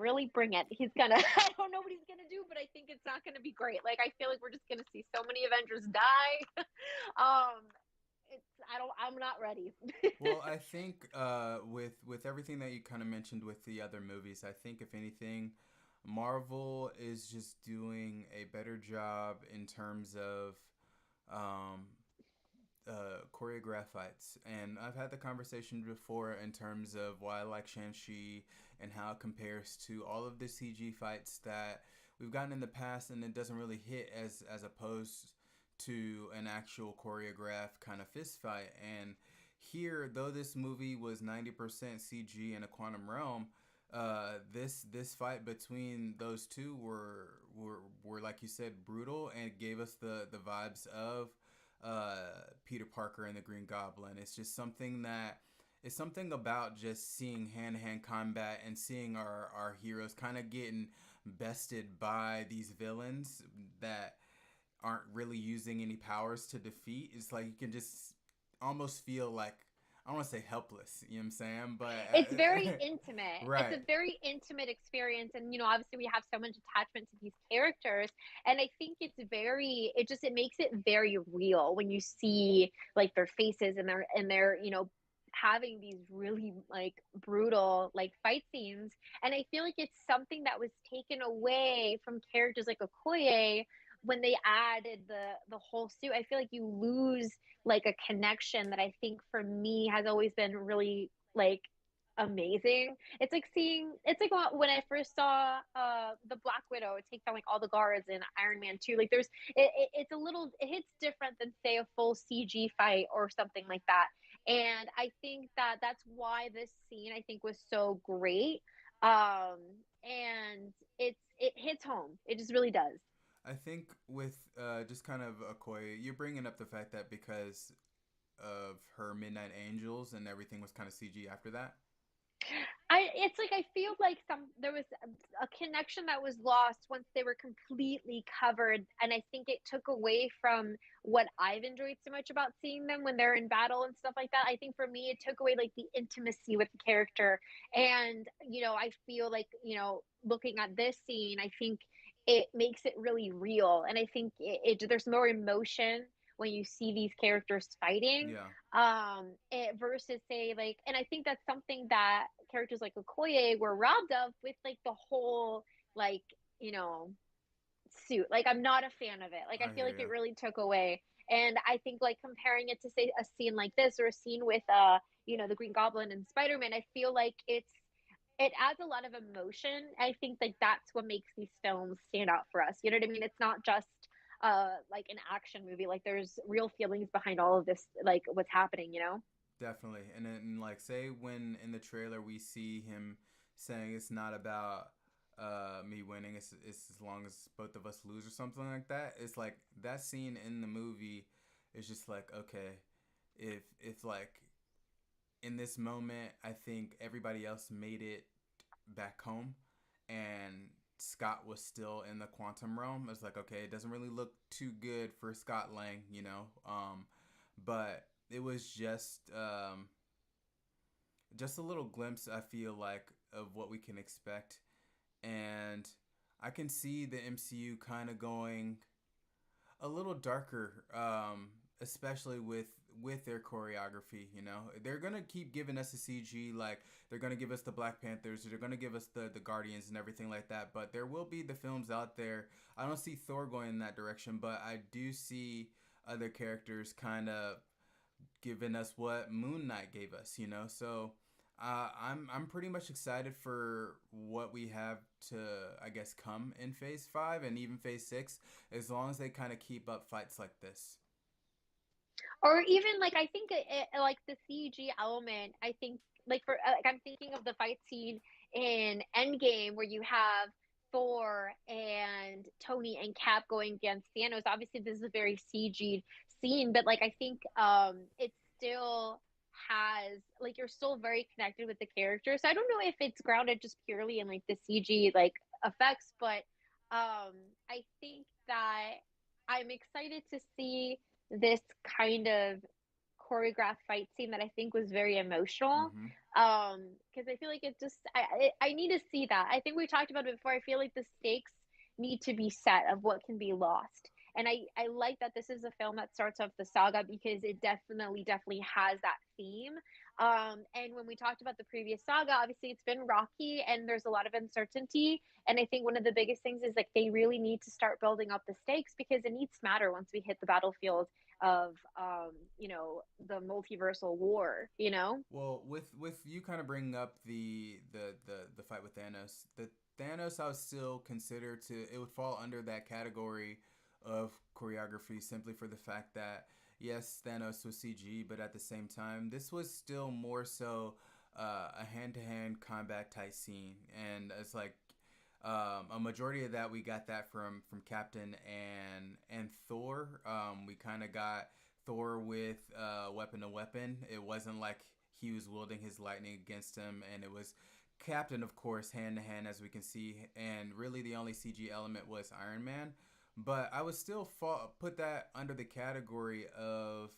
really bring it. He's gonna I don't know what he's gonna do, but I think it's not gonna be great. Like I feel like we're just gonna see so many Avengers die. um it's I'm not ready. Well, I think with everything that you kind of mentioned with the other movies, I think if anything, Marvel is just doing a better job in terms of um, choreograph fights. And I've had the conversation before in terms of why I like Shang-Chi and how it compares to all of the CG fights that we've gotten in the past, and it doesn't really hit as opposed to an actual choreographed kind of fist fight. And here, though this movie was 90% CG in a quantum realm, this fight between those two were like you said brutal, and it gave us the vibes of Peter Parker and the Green Goblin. It's just something that it's something about just seeing hand to hand combat and seeing our heroes kind of getting bested by these villains that aren't really using any powers to defeat. It's like you can just almost feel like I don't want to say helpless, you know what I'm saying? But It's very intimate. It's right. a very intimate experience. And, obviously we have so much attachment to these characters. And I think it makes it very real when you see like their faces and they're, having these really like brutal like fight scenes. And I feel like it's something that was taken away from characters like Okoye when they added the whole suit. I feel like you lose like a connection that I think for me has always been really like amazing. It's like when I first saw the Black Widow take down like all the guards in Iron Man 2. Like it hits different than say a full CG fight or something like that. And I think that that's why this scene I think was so great. And it hits home. It just really does. I think with just kind of Okoye, you're bringing up the fact that because of her Midnight Angels and everything was kind of CG after that. It's like I feel like there was a connection that was lost once they were completely covered, and I think it took away from what I've enjoyed so much about seeing them when they're in battle and stuff like that. I think for me it took away like the intimacy with the character. And I feel like looking at this scene, I think it makes it really real, and I think there's more emotion when you see these characters fighting, Yeah, versus say like, and I think that's something that characters like Okoye were robbed of with like the whole like you know suit. Like I'm not a fan of it. Like I I feel hear like you. it really took away. And I think like comparing it to say a scene like this or a scene with the Green Goblin and Spider-Man, I feel like it adds a lot of emotion. I think like that's what makes these films stand out for us. You know what I mean? It's not just like an action movie. Like there's real feelings behind all of this, like what's happening. Definitely. And then like say when in the trailer we see him saying it's not about me winning, it's as long as both of us lose or something like that. It's like that scene in the movie is just like okay, if like in this moment I think everybody else made it back home and Scott was still in the quantum realm. It's like okay, it doesn't really look too good for Scott Lang, you know. But it was just a little glimpse I feel like of what we can expect, and I can see the MCU kind of going a little darker, especially with their choreography. You know, they're gonna keep giving us the CG, like they're gonna give us the Black Panthers, they're gonna give us the Guardians and everything like that. But there will be the films out there. I don't see Thor going in that direction, but I do see other characters kind of giving us what Moon Knight gave us. You know, so. I'm pretty much excited for what we have to I guess come in Phase 5 and even Phase 6, as long as they kind of keep up fights like this. Or even like I think like the CG element, I think like for like I'm thinking of the fight scene in Endgame where you have Thor and Tony and Cap going against Thanos. Obviously, this is a very CG scene, but like I think it still has like you're still very connected with the character. So I don't know if it's grounded just purely in like the CG like effects, but I think that I'm excited to see this kind of choreographed fight scene that I think was very emotional. Mm-hmm. Because I feel like it just I need to see that. I think we talked about it before. I feel like the stakes need to be set of what can be lost. And I like that this is a film that starts off the saga because it definitely has that theme. And when we talked about the previous saga, obviously it's been rocky and there's a lot of uncertainty. And I think one of the biggest things is like they really need to start building up the stakes because it needs to matter once we hit the battlefield of the multiversal war, you know. Well, with you kind of bringing up the fight with Thanos, the Thanos I would still consider to it would fall under that category of choreography simply for the fact that yes, Thanos was CG, but at the same time, this was still more so a hand-to-hand combat type scene, and it's like a majority of that we got that from Captain and Thor. We kind of got Thor with weapon to weapon. It wasn't like he was wielding his lightning against him, and it was Captain, of course, hand to hand, as we can see. And really, the only CG element was Iron Man. But I would still put that under the category of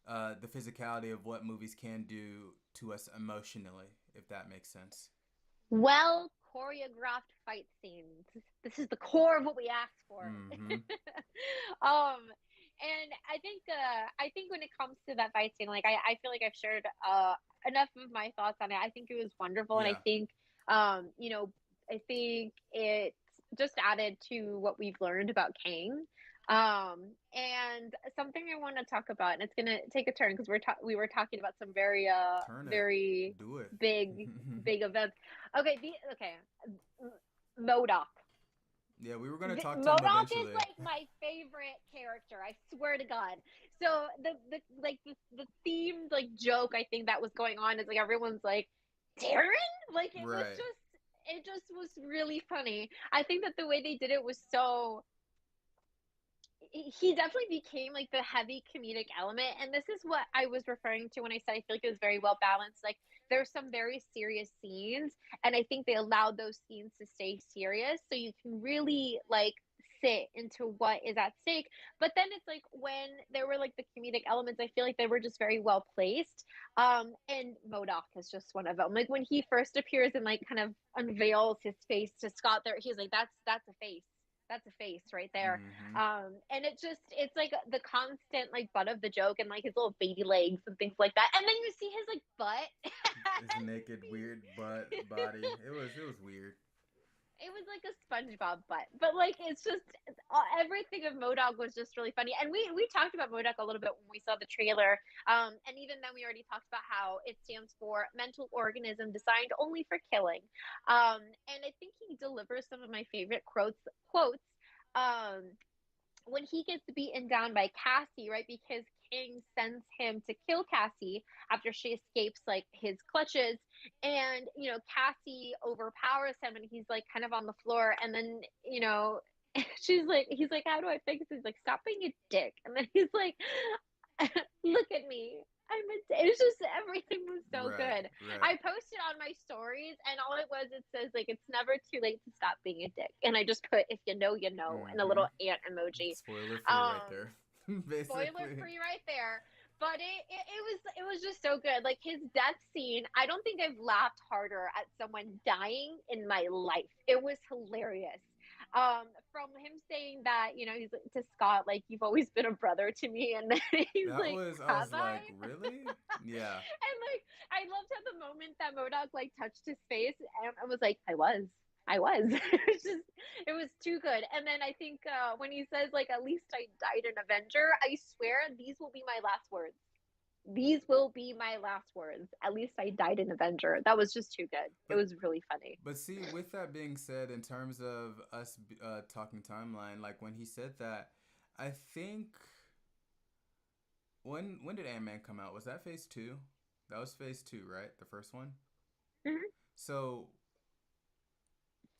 the physicality of what movies can do to us emotionally, if that makes sense. Well choreographed fight scenes. This is the core of what we asked for. Mm-hmm. And I think when it comes to that fight scene, like I feel like I've shared enough of my thoughts on it. I think it was wonderful, and I Yeah. think I think it just added to what we've learned about Kang. And something I want to talk about, and it's gonna take a turn because we were talking about some Turn it. very Do it. big events. Okay, Modoc. Yeah, we were gonna talk to him Modoc is eventually. like my favorite character. I swear to God. So the themed like joke I think that was going on is like everyone's like Darren. Like Right. it just was really funny. I think that the way they did it was so he definitely became like the heavy comedic element, and this is what I was referring to when I said I feel like it was very well balanced. Like there's some very serious scenes, and I think they allowed those scenes to stay serious so you can really like sit into what is at stake. But then it's like when there were like the comedic elements, I feel like they were just very well placed. And Modoc is just one of them. Like when he first appears and like kind of unveils his face to Scott there, he's like that's a face, that's a face right there. Mm-hmm. And it's like the constant like butt of the joke and like his little baby legs and things like that. And then you see his like butt. His naked, weird butt body. It was weird. It was like a SpongeBob butt, but like it's just everything of Modoc was just really funny. And we talked about Modoc a little bit when we saw the trailer. And even then we already talked about how it stands for mental organism designed only for killing. And I think he delivers some of my favorite quotes. Um, when he gets beaten down by Cassie, right? Because King sends him to kill Cassie after she escapes like his clutches. And, Cassie overpowers him and he's like kind of on the floor. And then, he's like, how do I fix this? He's like, stop being a dick. And then he's like, look at me. It's just everything was so Right. good. Right. I posted on my stories and all it was, it says like, it's never too late to stop being a dick. And I just put, if you know, and a Mm-hmm. little ant emoji. Spoiler free right Um, there. Spoiler Basically. free right there. But it was just so good. Like his death scene, I don't think I've laughed harder at someone dying in my life. It was hilarious. From him saying that, he's like, to Scott, like you've always been a brother to me, and then he's That like, was I have was I? like, really? Yeah. And like I loved how the moment that Modoc like touched his face, and I was like, I was. It was too good. And then I think when he says like, at least I died an Avenger, I swear these will be my last words. These will be my last words. At least I died an Avenger. That was just too good. It But was really funny. but see, with that being said, in terms of us talking timeline, like when he said that, I think when did Ant Man come out? Was that Phase 2? That was phase two, right? The first one. Mhm. So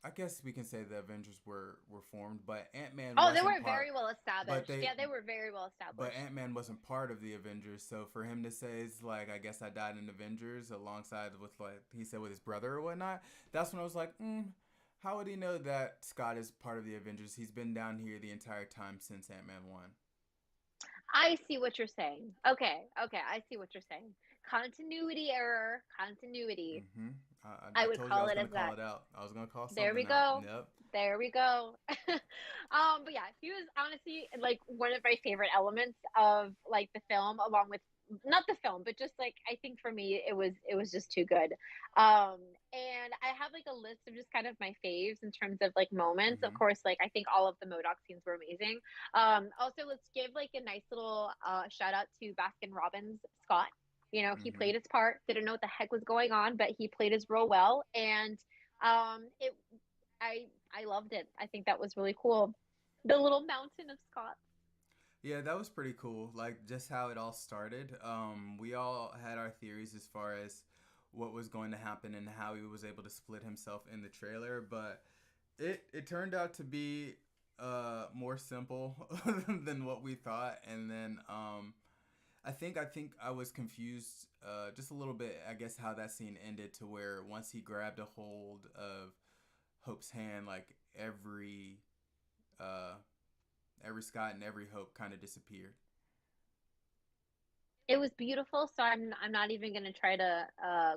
I guess we can say the Avengers were formed, but Ant Man Oh, they wasn't were part. very well But established. they Yeah, they were very well but established. Ant Man wasn't part of the Avengers. So for him to say it's like I guess I died in Avengers alongside with like he said with his brother or whatnot. That's when I was like, how would he know that Scott is part of the Avengers? He's been down here the entire time since Ant Man one. I see what you're saying. Okay, okay, I see what you're saying. Continuity error, continuity. Mm-hmm. I I would told you I call was it gonna as call that. it out. I was gonna call There we something out. go. Yep. There we go. But yeah, he was honestly like one of my favorite elements of like the film, along with not the film, but just like I think for me it was just too good. Um, and I have like a list of just kind of my faves in terms of like moments. Of Mm-hmm. course, like I think all of the Modoc scenes were amazing. Also let's give like a nice little shout out to Baskin Robbins Scott. You know, he Mm-hmm. played his part, didn't know what the heck was going on, but he played his role well, and it I loved it. I think that was really cool. The little mountain of Scott. Yeah, that was pretty cool. Like just how it all started. We all had our theories as far as what was going to happen and how he was able to split himself in the trailer, but it turned out to be more simple than what we thought. And then I think I was confused just a little bit. I guess how that scene ended to where once he grabbed a hold of Hope's hand, like uh, every Scott and every Hope kind of disappeared. It was beautiful, so I'm not even gonna try to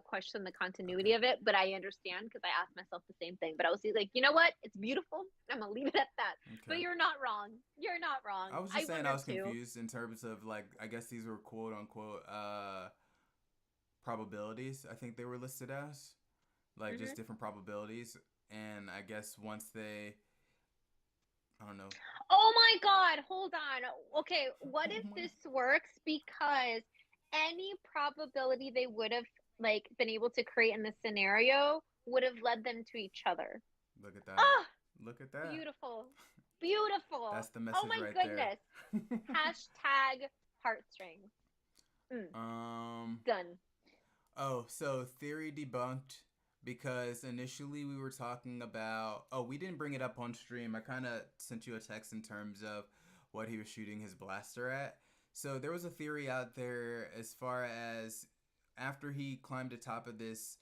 question the Okay. continuity of it, but I understand because I asked myself the same thing. But I was like, you know what? It's beautiful. I'm gonna leave it at that. But Okay. you're not wrong. You're not wrong. I was I just saying I wondered was too. confused in terms of like I guess these were quote unquote probabilities. I think they were listed as like just Hmm. different probabilities, and I guess once they I don't know. Oh my God! Hold on. Okay, what Oh if my! this works? Because any probability they would have like been able to create in this scenario would have led them to each other. Look at that! Ah, Look at that! beautiful. Beautiful. That's the Oh message my right there. goodness. Hashtag heartstrings. Mm, um. done. Oh, so theory debunked because initially we were talking about. Oh, we didn't bring it up on stream. I kind of sent you a text in terms of what he was shooting his blaster at. So there was a theory out there as far as after he climbed the top of this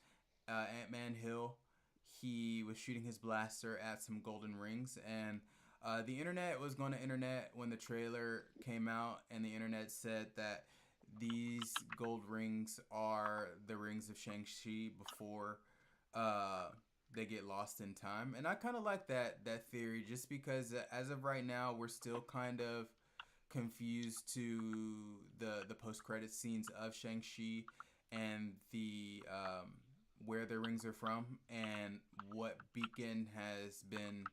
Ant Man hill, he was shooting his blaster at some golden rings, and the internet was going to internet when the trailer came out, and the internet said that these gold rings are the rings of Shang-Chi before uh, they get lost in time. And I kind of like that theory just because as of right now we're still kind of confused to the post-credit scenes of Shang-Chi and the where the rings are from and what beacon has been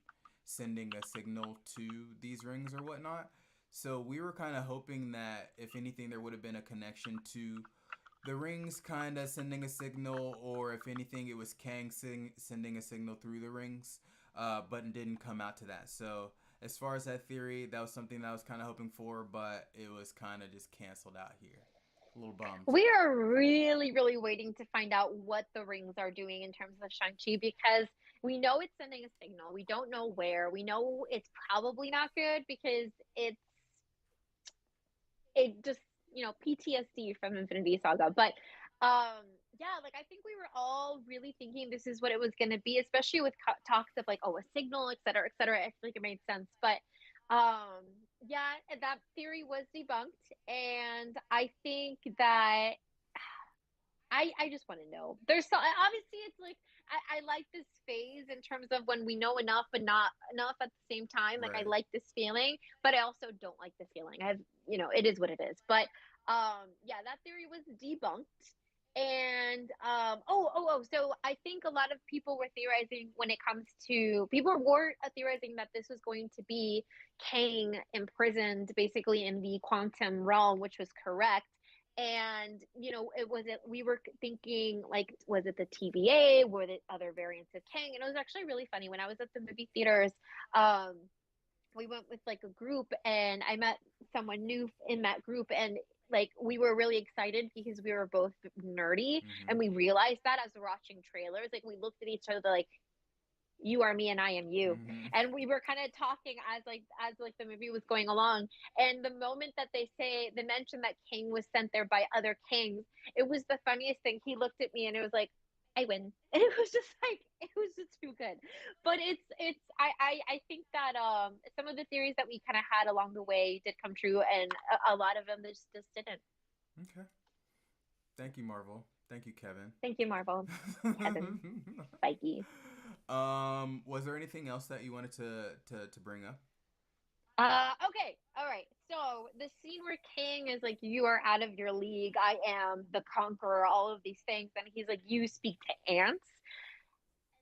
sending a signal to these rings or whatnot. So we were kind of hoping that if anything, there would have been a connection to the rings kind of sending a signal, or if anything, it was sending a signal through the rings, but it didn't come out to that. So as far as that theory, that was something that I was kind of hoping for, but it was kind of just canceled out here. A little bummed. We are really, really waiting to find out what the rings are doing in terms of Shang-Chi because we know it's sending a signal. We don't know where. We know it's probably not good because it just PTSD from Infinity Saga. But yeah, like I think we were all really thinking this is what it was going to be, especially with talks of like a signal, et cetera, et cetera. I feel like it made sense, but yeah, that theory was debunked, and I think that I just want to know. There's so obviously it's like I like this phase in terms of when we know enough but not enough at the same time. Like I Right. like this feeling, but I also don't like the feeling. I've it is what it is. But yeah, that theory was debunked. And so I think a lot of people were theorizing when it comes to people were theorizing that this was going to be Kang imprisoned basically in the quantum realm, which was correct. And it wasn't we were thinking like, was it the TVA, were it other variants of Kang? And it was actually really funny when I was at the movie theaters. um we went with like a group, and I met someone new in that group, and like we were really excited because we were both nerdy, Mm-hmm. and we realized that as we're watching trailers. Like we looked at each other like, you are me and I am you. Mm-hmm. And we were kind of talking as like the movie was going along. And the moment that they mentioned that King was sent there by other kings, it was the funniest thing. He looked at me and it was like, I win. And it was just like, it was just too good. But I think that some of the theories that we kind of had along the way did come true, and a lot of them just didn't. Okay. Thank you, Marvel. Thank you, Kevin. Thank you, Marvel. Kevin Feige. Was there anything else that you wanted to bring up? Okay, all right. So the scene where King is like, "You are out of your league. I am the conqueror." All of these things, and he's like, "You speak to ants,"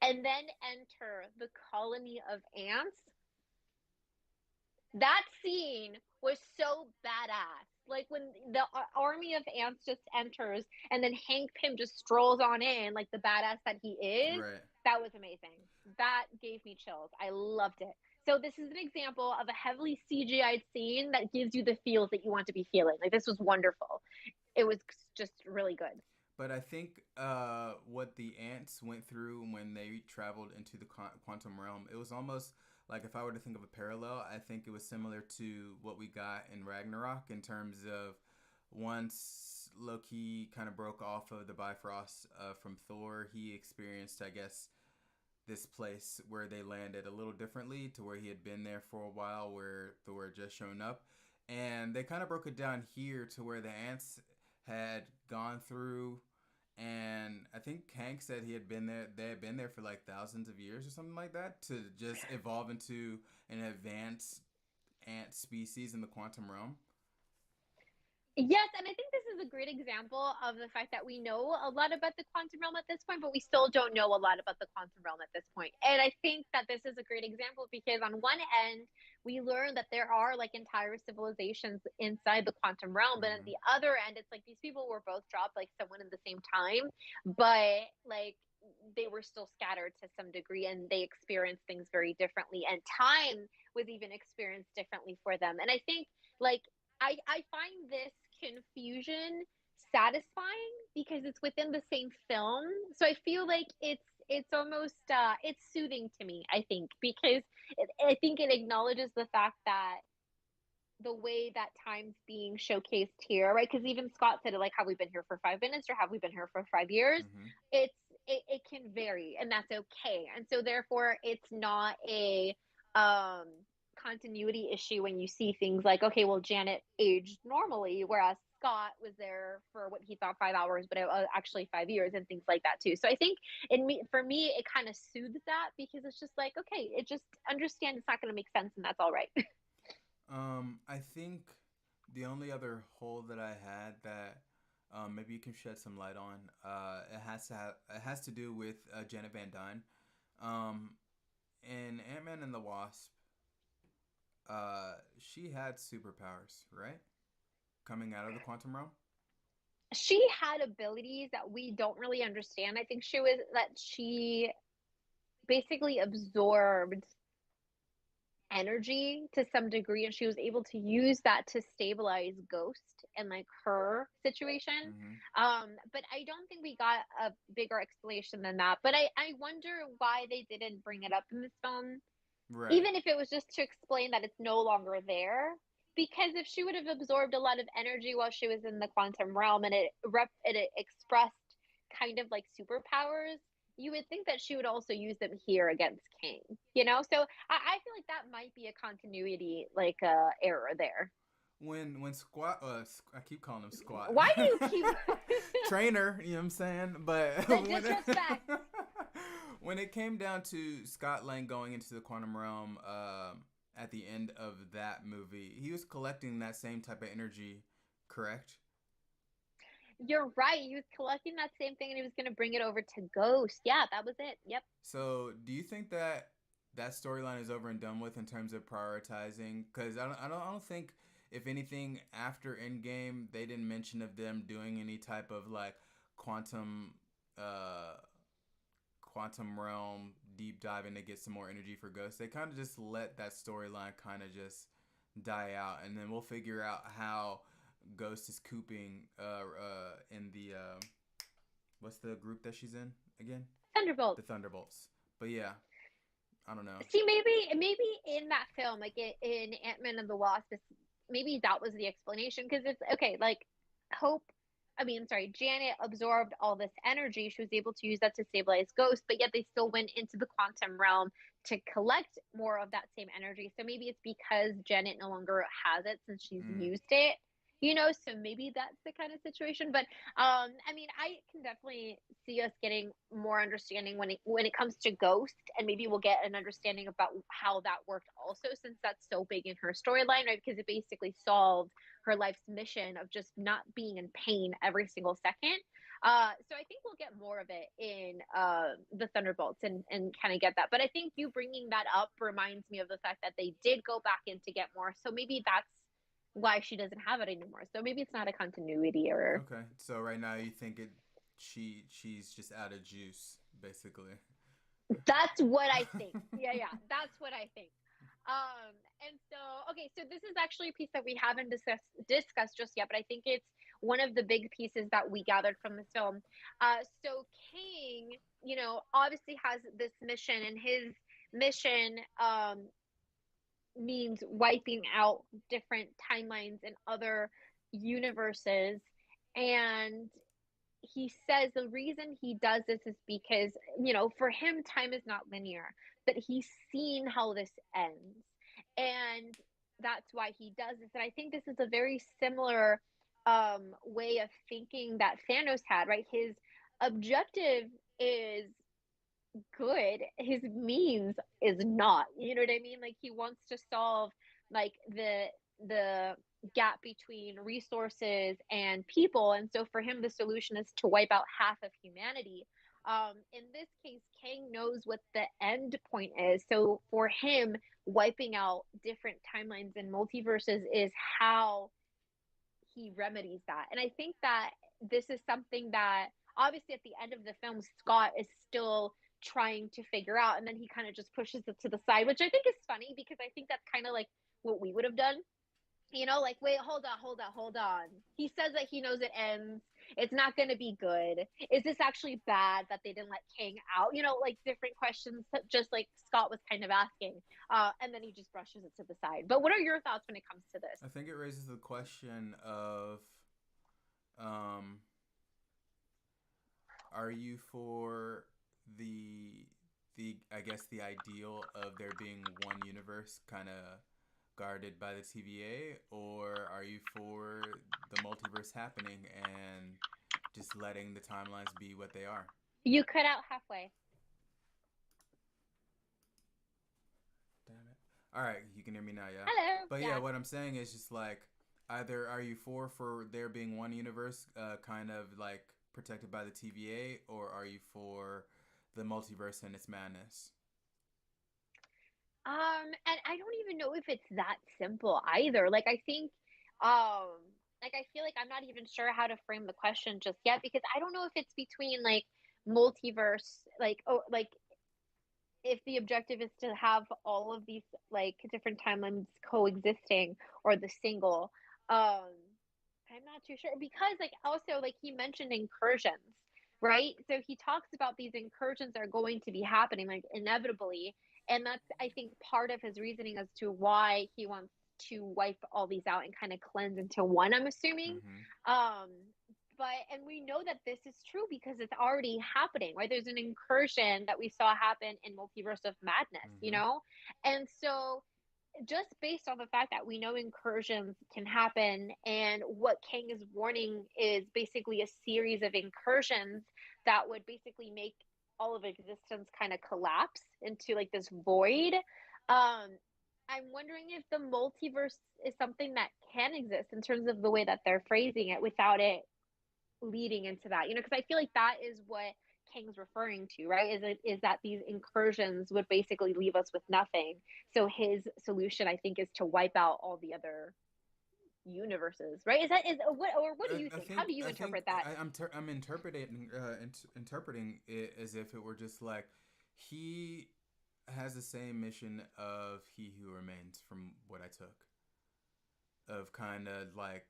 and then enter the colony of ants. That scene was so badass. Like when the army of ants just enters, and then Hank Pym just strolls on in, like the badass that he is. Right. That was amazing. That gave me chills. I loved it. So this is an example of a heavily CGI'd scene that gives you the feels that you want to be feeling. Like this was wonderful. It was just really good. But I think what the ants went through when they traveled into the quantum realm, it was almost like, if I were to think of a parallel, I think it was similar to what we got in Ragnarok, in terms of once Loki kind of broke off of the Bifrost from Thor, he experienced, I guess, this place where they landed a little differently to where he had been there for a while, where Thor had just shown up. And they kind of broke it down here to where the ants had gone through, and I think Hank said he had been there. They had been there for like thousands of years or something like that, to just evolve into an advanced ant species in the quantum realm. Yes, and I think this is a great example of the fact that we know a lot about the quantum realm at this point, but we still don't know a lot about the quantum realm at this point. And I think that this is a great example because on one end, we learn that there are like entire civilizations inside the quantum realm, but at Mm-hmm. the other end, it's like these people were both dropped like someone in the same time, but like they were still scattered to some degree, and they experienced things very differently, and time was even experienced differently for them. And I think like I find this confusion satisfying because it's within the same film. So I feel like it's almost it's soothing to me, I think, because I think it acknowledges the fact that the way that time's being showcased here, right? Because even Scott said it, like, have we been here for 5 minutes or have we been here for 5 years? Mm-hmm. It's it can vary, and that's okay. And so therefore, it's not a um continuity issue when you see things like, okay, well, Janet aged normally, whereas Scott was there for what he thought 5 hours, but it was actually 5 years, and things like that too. So I think for me, it kind of soothes that because it's just like, okay, it just understand it's not going to make sense, and that's all right. I think the only other hole that I had that maybe you can shed some light on, it has to do with Janet Van Dyne. Um, in Ant Man and the Wasp, she had superpowers, right? Coming out of the quantum realm. She had abilities that we don't really understand. I think she basically absorbed energy to some degree, and she was able to use that to stabilize Ghost and like her situation. Mm-hmm. But I don't think we got a bigger explanation than that. But I wonder why they didn't bring it up in this film, Right. even if it was just to explain that it's no longer there. Because if she would have absorbed a lot of energy while she was in the quantum realm, and it expressed kind of like superpowers, you would think that she would also use them here against King. So I feel like that might be a continuity like error there. When Squat, I keep calling him Squat, Why do you keep trainer, you know what I'm saying? But the disrespect? when it came down to Scott Lang going into the quantum realm, at the end of that movie, he was collecting that same type of energy, correct? You're right. He was collecting that same thing, and he was going to bring it over to Ghost. Yeah, that was it. Yep. So, do you think that that storyline is over and done with in terms of prioritizing? Because I don't think, if anything, after Endgame, they didn't mention of them doing any type of like quantum, uh, quantum realm deep diving to get some more energy for Ghost. They kind of just let that storyline kind of just die out, and then we'll figure out how Ghost is cooping in the what's the group that she's in again? The Thunderbolts. Thunderbolts. But yeah, I don't know. See, maybe in that film, like in Ant-Man and the Wasp, maybe that was the explanation because it's okay. Like Hope, I mean, sorry, Janet absorbed all this energy. She was able to use that to stabilize Ghost, but yet they still went into the quantum realm to collect more of that same energy. So maybe it's because Janet no longer has it since she's Mm. used it. So maybe that's the kind of situation. But I mean, I can definitely see us getting more understanding when it comes to Ghost, and maybe we'll get an understanding about how that worked also, since that's so big in her storyline, right? Because it basically solved her life's mission of just not being in pain every single second. So I think we'll get more of it in the Thunderbolts and kind of get that. But I think you bringing that up reminds me of the fact that they did go back in to get more. So maybe that's why she doesn't have it anymore. So maybe it's not a continuity or Okay, so right now you think it she's just out of juice, basically. that's what I think. Yeah, yeah, that's what I think. And so okay, so this is actually a piece that we haven't discussed just yet, but I think it's one of the big pieces that we gathered from this film. So King, obviously has this mission, and his mission means wiping out different timelines and other universes. And he says the reason he does this is because, for him, time is not linear, but he's seen how this ends. And that's why he does this. And I think this is a very similar way of thinking that Thanos had, right? His objective is good, his means is not. You know what I mean? Like he wants to solve like the gap between resources and people, and so for him the solution is to wipe out half of humanity. In this case, Kang knows what the end point is, so for him wiping out different timelines and multiverses is how he remedies that. And I think that this is something that obviously at the end of the film, Scott is still trying to figure out, and then he kind of just pushes it to the side, which I think is funny because I think that's kind of like what we would have done. Like, wait, hold on. He says that he knows it ends. It's not going to be good. Is this actually bad that they didn't let King out? Like different questions, just like Scott was kind of asking. And then he just brushes it to the side. But what are your thoughts when it comes to this? I think it raises the question of um are you for the I guess the ideal of there being one universe kind of guarded by the TVA, or are you for the multiverse happening and just letting the timelines be what they are? You cut out halfway. Damn it. All right, you can hear me now, yeah. Hello. But yeah, Yeah. what I'm saying is just like either are you for there being one universe, kind of like protected by the TVA, or are you for the multiverse and its madness? And I don't even know if it's that simple either. Like I think um like I feel like I'm not even sure how to frame the question just yet because I don't know if it's between like multiverse, like like if the objective is to have all of these like different timelines coexisting or the single. I'm not too sure because like also like he mentioned incursions, right? So he talks about these incursions are going to be happening like inevitably, and that's I think part of his reasoning as to why he wants to wipe all these out and kind of cleanse into one, I'm assuming. Mm-hmm. um and we know that this is true because it's already happening, right? There's an incursion that we saw happen in Multiverse of Madness, Mm-hmm. and so just based on the fact that we know incursions can happen, and what Kang is warning is basically a series of incursions that would basically make all of existence kind of collapse into like this void. um I'm wondering if the multiverse is something that can exist in terms of the way that they're phrasing it without it leading into that, because I feel like that is what Kang's referring to, right? Is that these incursions would basically leave us with nothing. So his solution, I think, is to wipe out all the other universes, right? What do you I think? How think do you I think interpret that? I'm interpreting interpreting it as if it were just like he has the same mission of He Who Remains, from what I took, of kind of like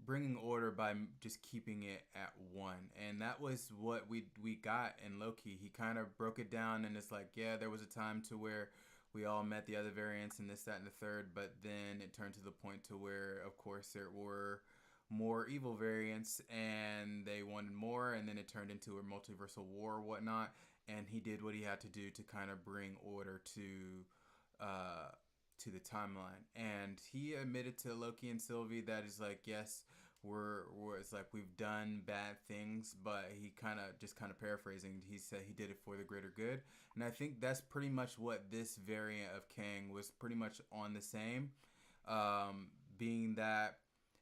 bringing order by just keeping it at one, and that was what we got in Loki. He kind of broke it down, and it's like, yeah, there was a time to where we all met the other variants and this, that, and the third, but then it turned to the point to where, of course, there were more evil variants, and they wanted more, and then it turned into a multiversal war or whatnot. And he did what he had to do to kind of bring order uh, to the timeline. And he admitted to Loki and Sylvie that is like, yes, we're it's like we've done bad things, but he kind of paraphrasing. He said he did it for the greater good, and I think that's pretty much what this variant of Kang was pretty much on the same. Um, Being that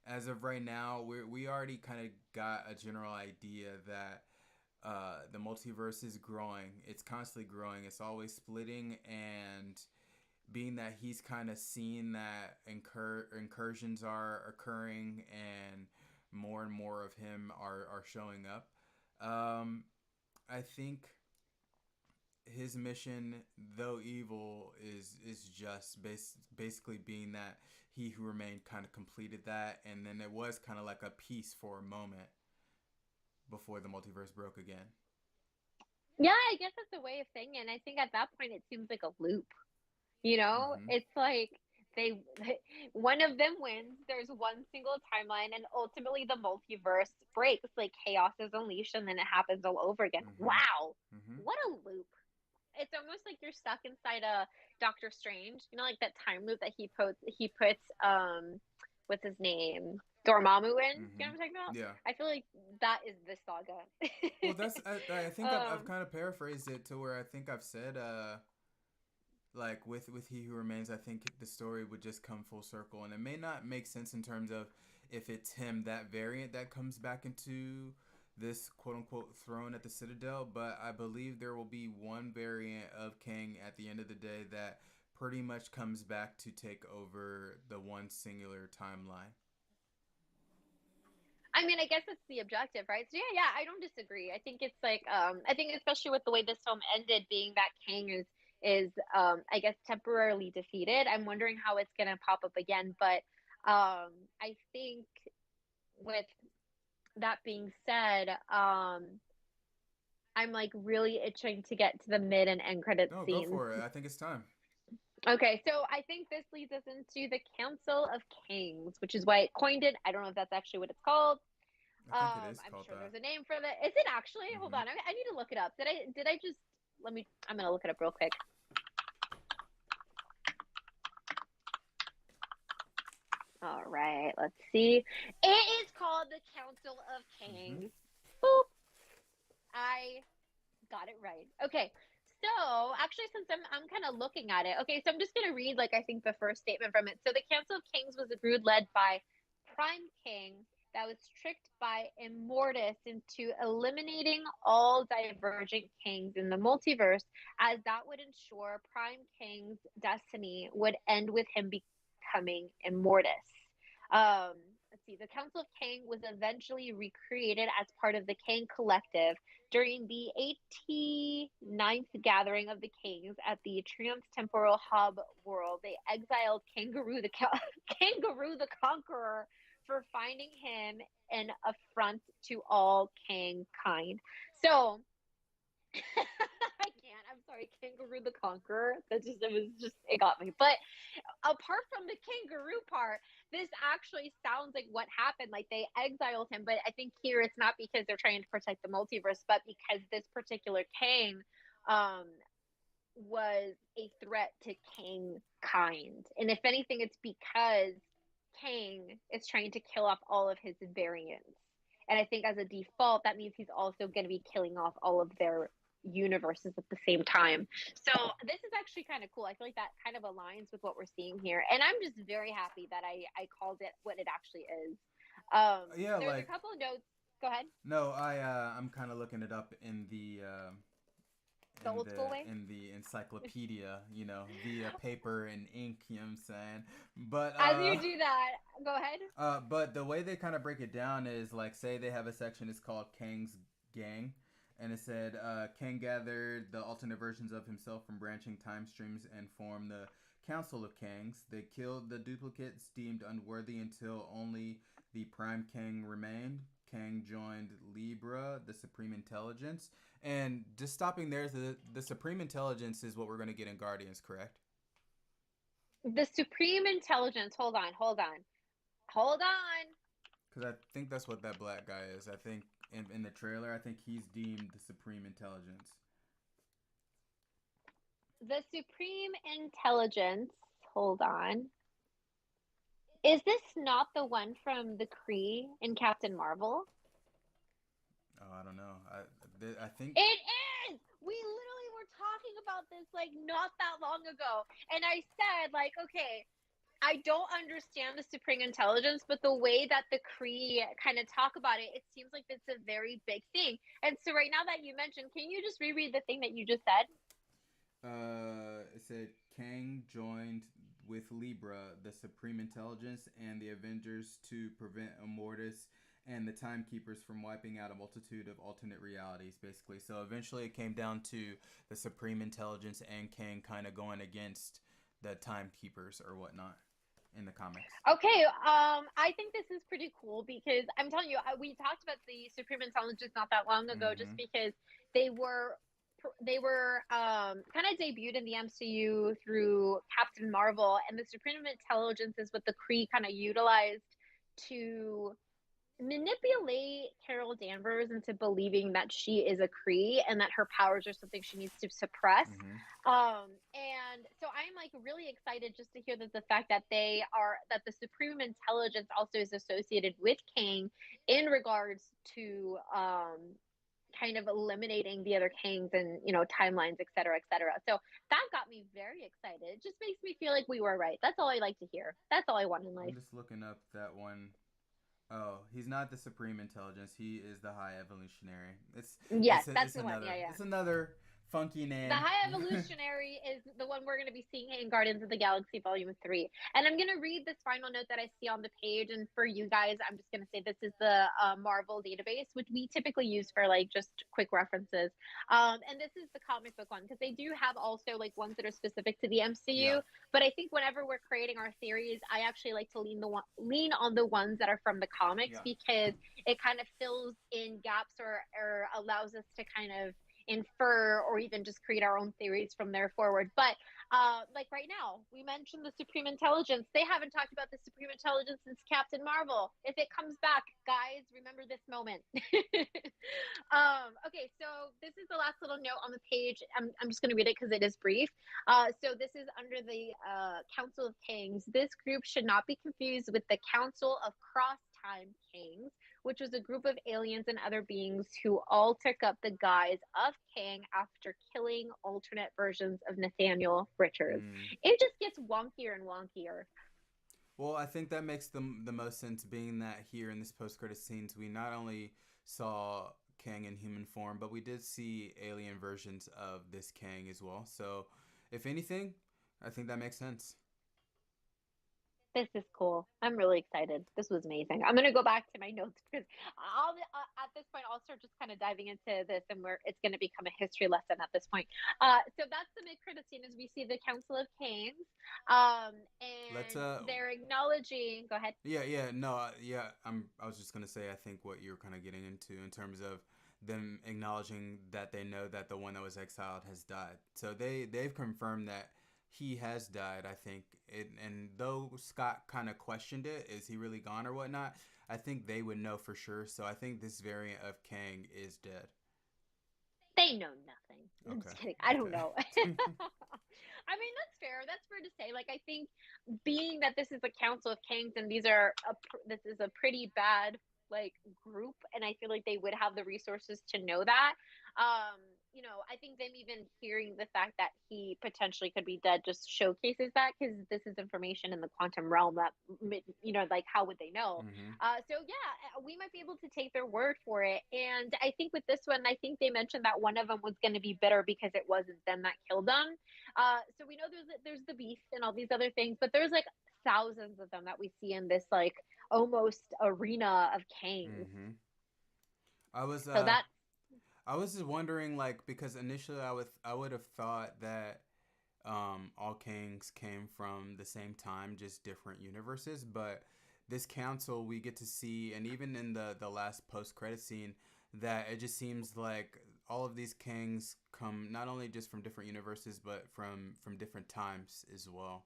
as of right now, we already kind of got a general idea that the multiverse is growing. It's constantly growing. It's always splitting, and being that he's kind of seen that incursions are occurring and more of him are showing up. Um, I think his mission, though evil, is just basically being that he who remained kind of completed that, and then it was kind of like a peace for a moment before the multiverse broke again. Yeah, I guess that's a way of saying it. And I think at that point it seems like a loop. You know, Mm-hmm. it's like they one of them wins. There's one single timeline, and ultimately the multiverse breaks. Like chaos is unleashed, and then it happens all over again. Mm-hmm. Wow, Mm-hmm. what a loop! It's almost like you're stuck inside a Doctor Strange. You know, like that time loop that he puts what's his name, Dormammu in. You know Mm-hmm. what I'm talking about? Yeah. I feel like that is this saga. Well, that's I think I've um, kind of paraphrased it to where I think I've said like with He Who Remains, I think the story would just come full circle, and it may not make sense in terms of if it's him, that variant that comes back into this quote unquote throne at the Citadel, but I believe there will be one variant of Kang at the end of the day that pretty much comes back to take over the one singular timeline. I mean, I guess it's the objective, right? So yeah, I don't disagree. I think it's like I think especially with the way this film ended, being that Kang is I guess temporarily defeated. I'm wondering how it's gonna pop up again. But I think with that being said, I'm like really itching to get to the mid and end credit No, go scenes. for it. I think it's time. Okay, so I think this leads us into the Council of Kings, which is why it coined it. I don't know if that's actually what it's called. I think it is I'm called sure that. there's a name for that. Is it actually? Hold Mm-hmm. on, I need to look it up. Did I just let me? I'm gonna look it up real quick. All right, let's see. It is called the Council of Mm-hmm. Kings. Boop. I got it right. Okay. So actually, since I'm kind of looking at it, okay, so I'm just gonna read like I think the first statement from it. So the Council of Kings was a brood led by Prime King that was tricked by Immortus into eliminating all divergent kings in the multiverse, as that would ensure Prime King's destiny would end with him becoming Immortus. Um, let's see. The Council of Kang was eventually recreated as part of the Kang Collective during the 89th gathering of the Kings at the Triumph Temporal Hub world. They exiled Kangaroo the Conqueror for finding him an affront to all Kang kind. So I can't. I'm sorry, Kangaroo the Conqueror. It got me. But apart from the kangaroo part, this actually sounds like what happened. Like they exiled him, but I think here it's not because they're trying to protect the multiverse, but because this particular Kang um, was a threat to Kang kind. And if anything, it's because Kang is trying to kill off all of his variants. And I think as a default, that means he's also going to be killing off all of their universes at the same time. So this is actually kind of cool. I feel like that kind of aligns with what we're seeing here. And I'm just very happy that I called it what it actually is. Yeah, There's a like couple of notes. Go ahead. no, I'm kind of looking it up The old school way. in the encyclopedia, via paper and ink. You know what I'm saying? But As you do that, go ahead. but the way they kind of break it down is like, say they have a section. It's called Kang's Gang, and it said Kang gathered the alternate versions of himself from branching time streams and formed the Council of Kangs. They killed the duplicates deemed unworthy until only the Prime Kang remained. Kang joined Libra, the Supreme Intelligence. And just stopping there, the Supreme Intelligence is what we're going to get in Guardians, correct? The Supreme Intelligence. Hold on, hold on, hold on. Because I think that's what that black guy is. I think in the trailer, I think he's deemed the Supreme Intelligence. The Supreme Intelligence. Hold on. Is this not the one from the Kree in Captain Marvel? Oh, I don't know. I think. It is! We literally were talking about this like not that long ago. And I said, like, okay, I don't understand the Supreme Intelligence, but the way that the Kree kind of talk about it, it seems like it's a very big thing. And so, right now that you mentioned, can you just reread the thing that you just said? It said Kang joined with Libra, the Supreme Intelligence, and the Avengers to prevent Immortus and the Timekeepers from wiping out a multitude of alternate realities, basically. So eventually it came down to the Supreme Intelligence and Kang kind of going against the Timekeepers or whatnot in the comics. Okay, I think this is pretty cool because I'm telling you, we talked about the Supreme Intelligence not that long ago, just Mm-hmm. because they were kind of debuted in the MCU through Captain Marvel, and the Supreme Intelligence is what the Kree kind of utilized to manipulate Carol Danvers into believing that she is a Kree and that her powers are something she needs to suppress. Mm-hmm. And so I'm like really excited just to hear that the fact that that the Supreme Intelligence also is associated with Kang in regards to kind of eliminating the other Kangs and timelines, et cetera, et cetera. So that got me very excited. It just makes me feel like we were right. That's all I like to hear. That's all I want in I'm life. just looking up that one. Oh, he's not the Supreme Intelligence. He is the High Evolutionary. Yes, that's the one. Yeah, yeah. It's another funky The name. High Evolutionary is the one we're going to be seeing in Guardians of the Galaxy Volume 3. And I'm going to read this final note that I see on the page. And for you guys, I'm just going to say this is the Marvel database, which we typically use for like just quick references. And this is the comic book one because they do have also like ones that are specific to the Yeah. MCU. But I think whenever we're creating our theories, I actually like to lean on the ones that are from the comics Yeah. because it kind of fills in gaps or allows us to kind of infer or even just create our own theories from there forward. But like right now, we mentioned the Supreme Intelligence. They haven't talked about the Supreme Intelligence since Captain Marvel. If it comes back, guys, remember this moment. Okay, so this is the last little note on the page. I'm just going to read it because it is brief. So this is under the Council of Kings. This group should not be confused with the Council of Cross Time Kings, which was a group of aliens and other beings who all took up the guise of Kang after killing alternate versions of Nathaniel Richards. Mm. It just gets wonkier and wonkier. Well, I think that makes the most sense, being that here in this post-credit scenes, we not only saw Kang in human form, but we did see alien versions of this Kang as well. So, if anything, I think that makes sense. This is cool. I'm really excited. This was amazing. I'm gonna go back to my notes because I'll at this point I'll start just kind of diving into this, and where it's going to become a history lesson at this point. So that's the mid credit scene as we see the Council of Kings, Let's and they're acknowledging. Go ahead. yeah, no, yeah, I was just gonna say, I think what you're kind of getting into in terms of them acknowledging that they know that the one that was exiled has died. So they've confirmed that he has died. I think and though Scott kind of questioned it, is he really gone or whatnot? I think they would know for sure. So I think this variant of Kang is dead. They know nothing. I'm Okay. just kidding. I don't know. Okay. I mean, that's fair. That's fair to say. Like, I think being that this is a council of kings and these are this is a pretty bad like group, and I feel like they would have the resources to know that. Um, I think them even hearing the fact that he potentially could be dead just showcases that because this is information in the quantum realm that like how would they know? Mm-hmm. So yeah, we might be able to take their word for it. And I think with this one, I think they mentioned that one of them was going to be bitter because it wasn't them that killed them. So we know there's the beast and all these other things, but there's like thousands of them that we see in this like almost arena of kings. Mm-hmm. I was So I was just wondering, like, because initially I would have thought that all kings came from the same time, just different universes. But this council, we get to see, and even in the last post credit scene, that it just seems like all of these kings come not only just from different universes, but from different times as well.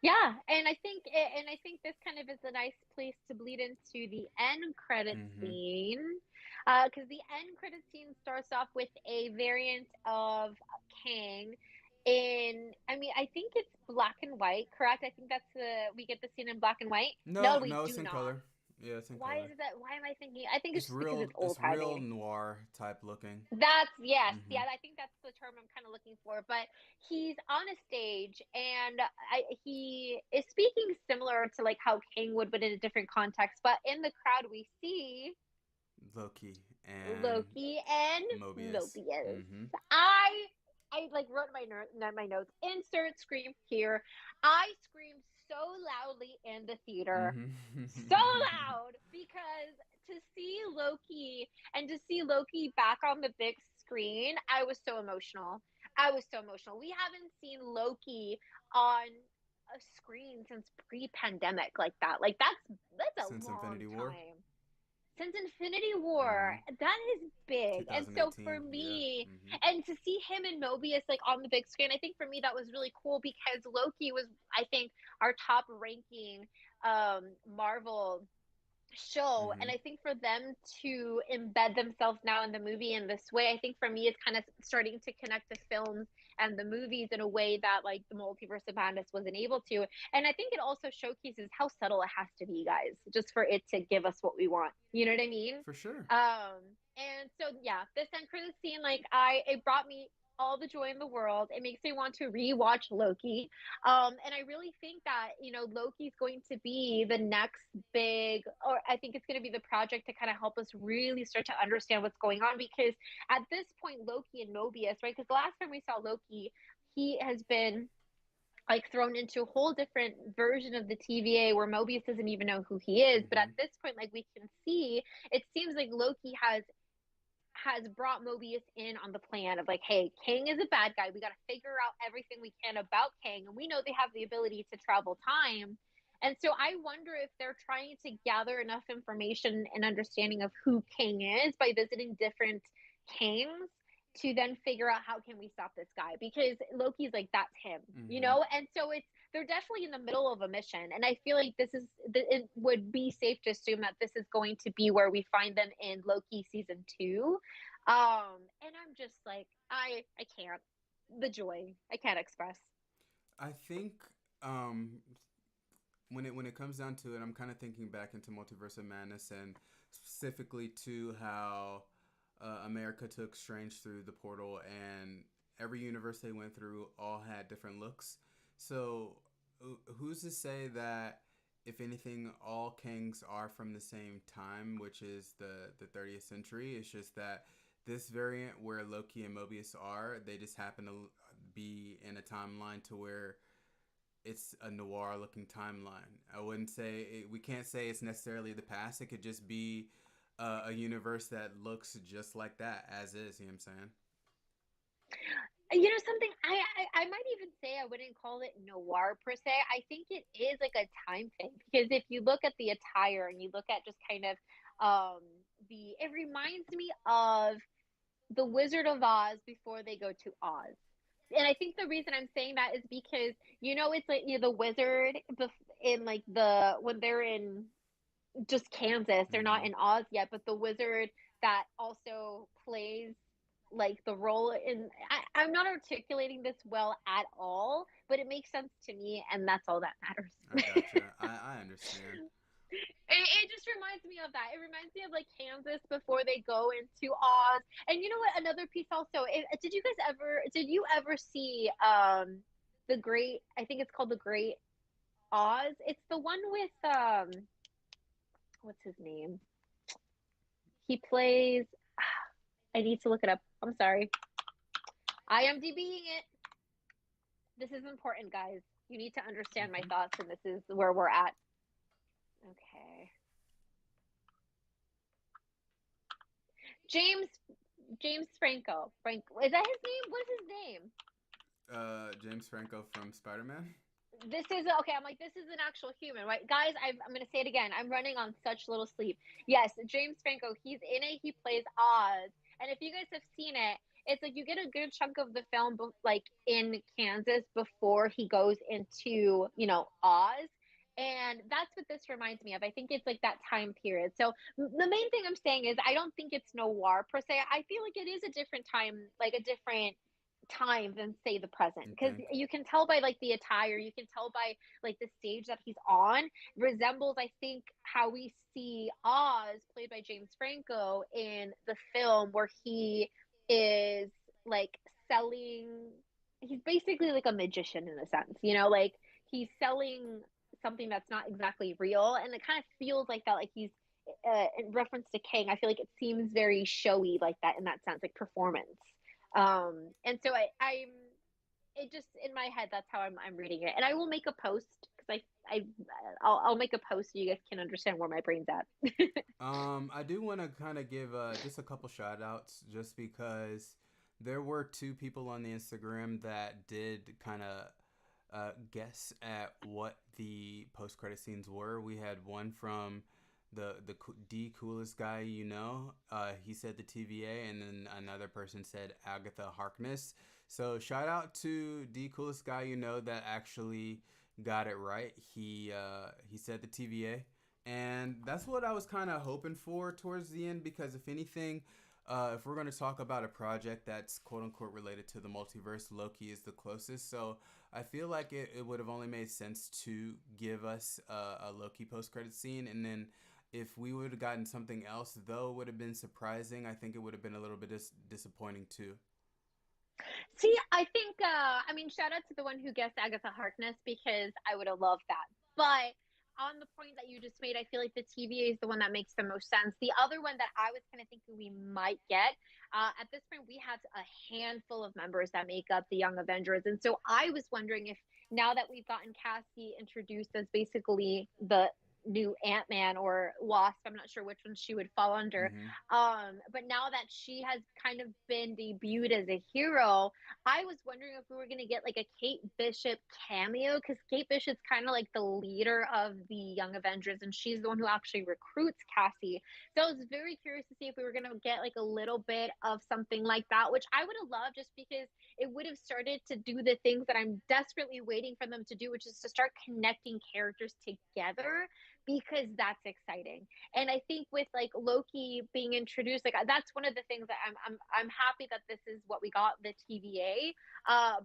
Yeah, and I think this kind of is a nice place to bleed into the end credit Mm-hmm. scene, because the end credit scene starts off with a variant of Kang in, I mean, I think it's black and white, correct? I think that's the we get the scene in black and white. No, No, we no, it's do in not. color. Yeah, it's in Why color. is that? Why am I thinking? I think it's just because it's old It's real timey. noir type looking. That's yes, Mm-hmm. yeah, I think that's the term I'm kind of looking for. But he's on a stage and he is speaking similar to like how King would, but in a different context. But in the crowd, we see Loki and Loki and Mobius. Mobius. Mm-hmm. I I like wrote my notes. Insert scream here. I screamed so loudly in the theater, so Mm-hmm. loud because to see Loki and to see Loki back on the big screen, I was so emotional. I was so emotional. We haven't seen Loki on a screen since pre-pandemic like that. Like that's a Since long Infinity War. time since Infinity War. Mm-hmm. That is big. And so for 2018. Yeah. me, Mm-hmm. and to see him and Mobius like on the big screen, I think for me that was really cool because Loki was, I think, our top ranking Marvel show, Mm-hmm. and I think for them to embed themselves now in the movie in this way, I think for me it's kind of starting to connect the films and the movies in a way that like the multiverse of madness wasn't able to. And I think it also showcases how subtle it has to be, guys, just for it to give us what we want, you know what I mean? For sure. And so yeah, this end credit scene, like I it brought me all the joy in the world. It makes me want to rewatch Loki. And I really think that, you know, Loki's going to be the next big, or I think it's going to be the project to kind of help us really start to understand what's going on. Because at this point, Loki and Mobius, right? Because the last time we saw Loki, he has been like thrown into a whole different version of the TVA where Mobius doesn't even know who he is. But Mm-hmm. at this point, like we can see, it seems like Loki has brought Mobius in on the plan of like, hey, Kang is a bad guy. We got to figure out everything we can about Kang. And we know they have the ability to travel time. And so I wonder if they're trying to gather enough information and understanding of who Kang is by visiting different Kangs to then figure out how can we stop this guy, because Loki's like that's him, you Mm-hmm. know. And so it's they're definitely in the middle of a mission, and I feel like this is it would be safe to assume that this is going to be where we find them in Loki season 2. And I'm just like I can't, the joy I can't express. I think um, when it comes down to it, I'm kind of thinking back into Multiverse of Madness and specifically to how America took Strange through the portal, and every universe they went through all had different looks. So who's to say that if anything, all kings are from the same time, which is the 30th century? It's just that this variant where Loki and Mobius are, they just happen to be in a timeline to where it's a noir looking timeline. I wouldn't say we can't say it's necessarily the past. It could just be a universe that looks just like that as is. You know what I'm saying? You know something, I might even say I wouldn't call it noir per se. I think it is like a time thing, because if you look at the attire and you look at just kind of um the it reminds me of the Wizard of Oz before they go to Oz. And I think the reason I'm saying that is because you know it's like, you know, the wizard in like the when they're in just Kansas, they're not Mm-hmm. in Oz yet, but the wizard that also plays like the role in I'm not articulating this well at all, but it makes sense to me, and that's all that I matters. gotcha. I understand. It just reminds me of that. It reminds me of like Kansas before they go into Oz. And you know what? Another piece also. Did you ever see the Great? I think it's called the Great Oz. It's the one with what's his name? He plays. I need to look it up. I'm sorry. IMDbing it. This is important, guys. You need to understand my Mm-hmm. thoughts, and this is where we're at. Okay. James James Franco. Frank, is that his name? What's his name? James Franco from Spider-Man. This is okay. I'm like, this is an actual human, right? Guys, I'm going to say it again. I'm running on such little sleep. Yes, James Franco, he's in it. He plays Oz. And if you guys have seen it, it's like you get a good chunk of the film, like in Kansas before he goes into, Oz. And that's what this reminds me of. I think it's like that time period. So the main thing I'm saying is I don't think it's noir per se. I feel like it is a different time, like a different time than say the present, You because think? you can tell by like the attire, you can tell by like the stage that he's on resembles, I think, how we see Oz played by James Franco in the film, where he is like selling, he's basically like a magician in a sense, like he's selling something that's not exactly real, and it kind of feels like that, like he's in reference to King. I feel like it seems very showy like that in that sense, like performance. And so I'm it just in my head, that's how I'm reading it, and I will make a post because I'll make a post so you guys can understand where my brain's at. I do want to kind of give just a couple shout outs just because there were two people on the Instagram that did kind of guess at what the post credit scenes were. We had one from the coolest guy you know. He said the TVA, and then another person said Agatha Harkness. So shout out to the coolest guy you know that actually got it right. He said the TVA, and that's what I was kind of hoping for towards the end, because if anything, if we're going to talk about a project that's quote unquote related to the multiverse, Loki is the closest. So I feel like it would have only made sense to give us a Loki post credit scene, and then if we would have gotten something else, though, it would have been surprising. I think it would have been a little bit disappointing too. See, I think I mean, shout out to the one who guessed Agatha Harkness, because I would have loved that. But on the point that you just made, I feel like the TVA is the one that makes the most sense. The other one that I was kind of thinking we might get, at this point, we have a handful of members that make up the Young Avengers. And so I was wondering if now that we've gotten Cassie introduced as basically the new Ant-Man or Wasp, I'm not sure which one she would fall under. Mm-hmm. But now that she has kind of been debuted as a hero, I was wondering if we were going to get like a Kate Bishop cameo, because Kate Bishop's kind of like the leader of the Young Avengers, and she's the one who actually recruits Cassie. So I was very curious to see if we were going to get like a little bit of something like that, which I would have loved, just because it would have started to do the things that I'm desperately waiting for them to do, which is to start connecting characters together, because that's exciting. And I think with like Loki being introduced, like that's one of the things that I'm happy that this is what we got, the TVA.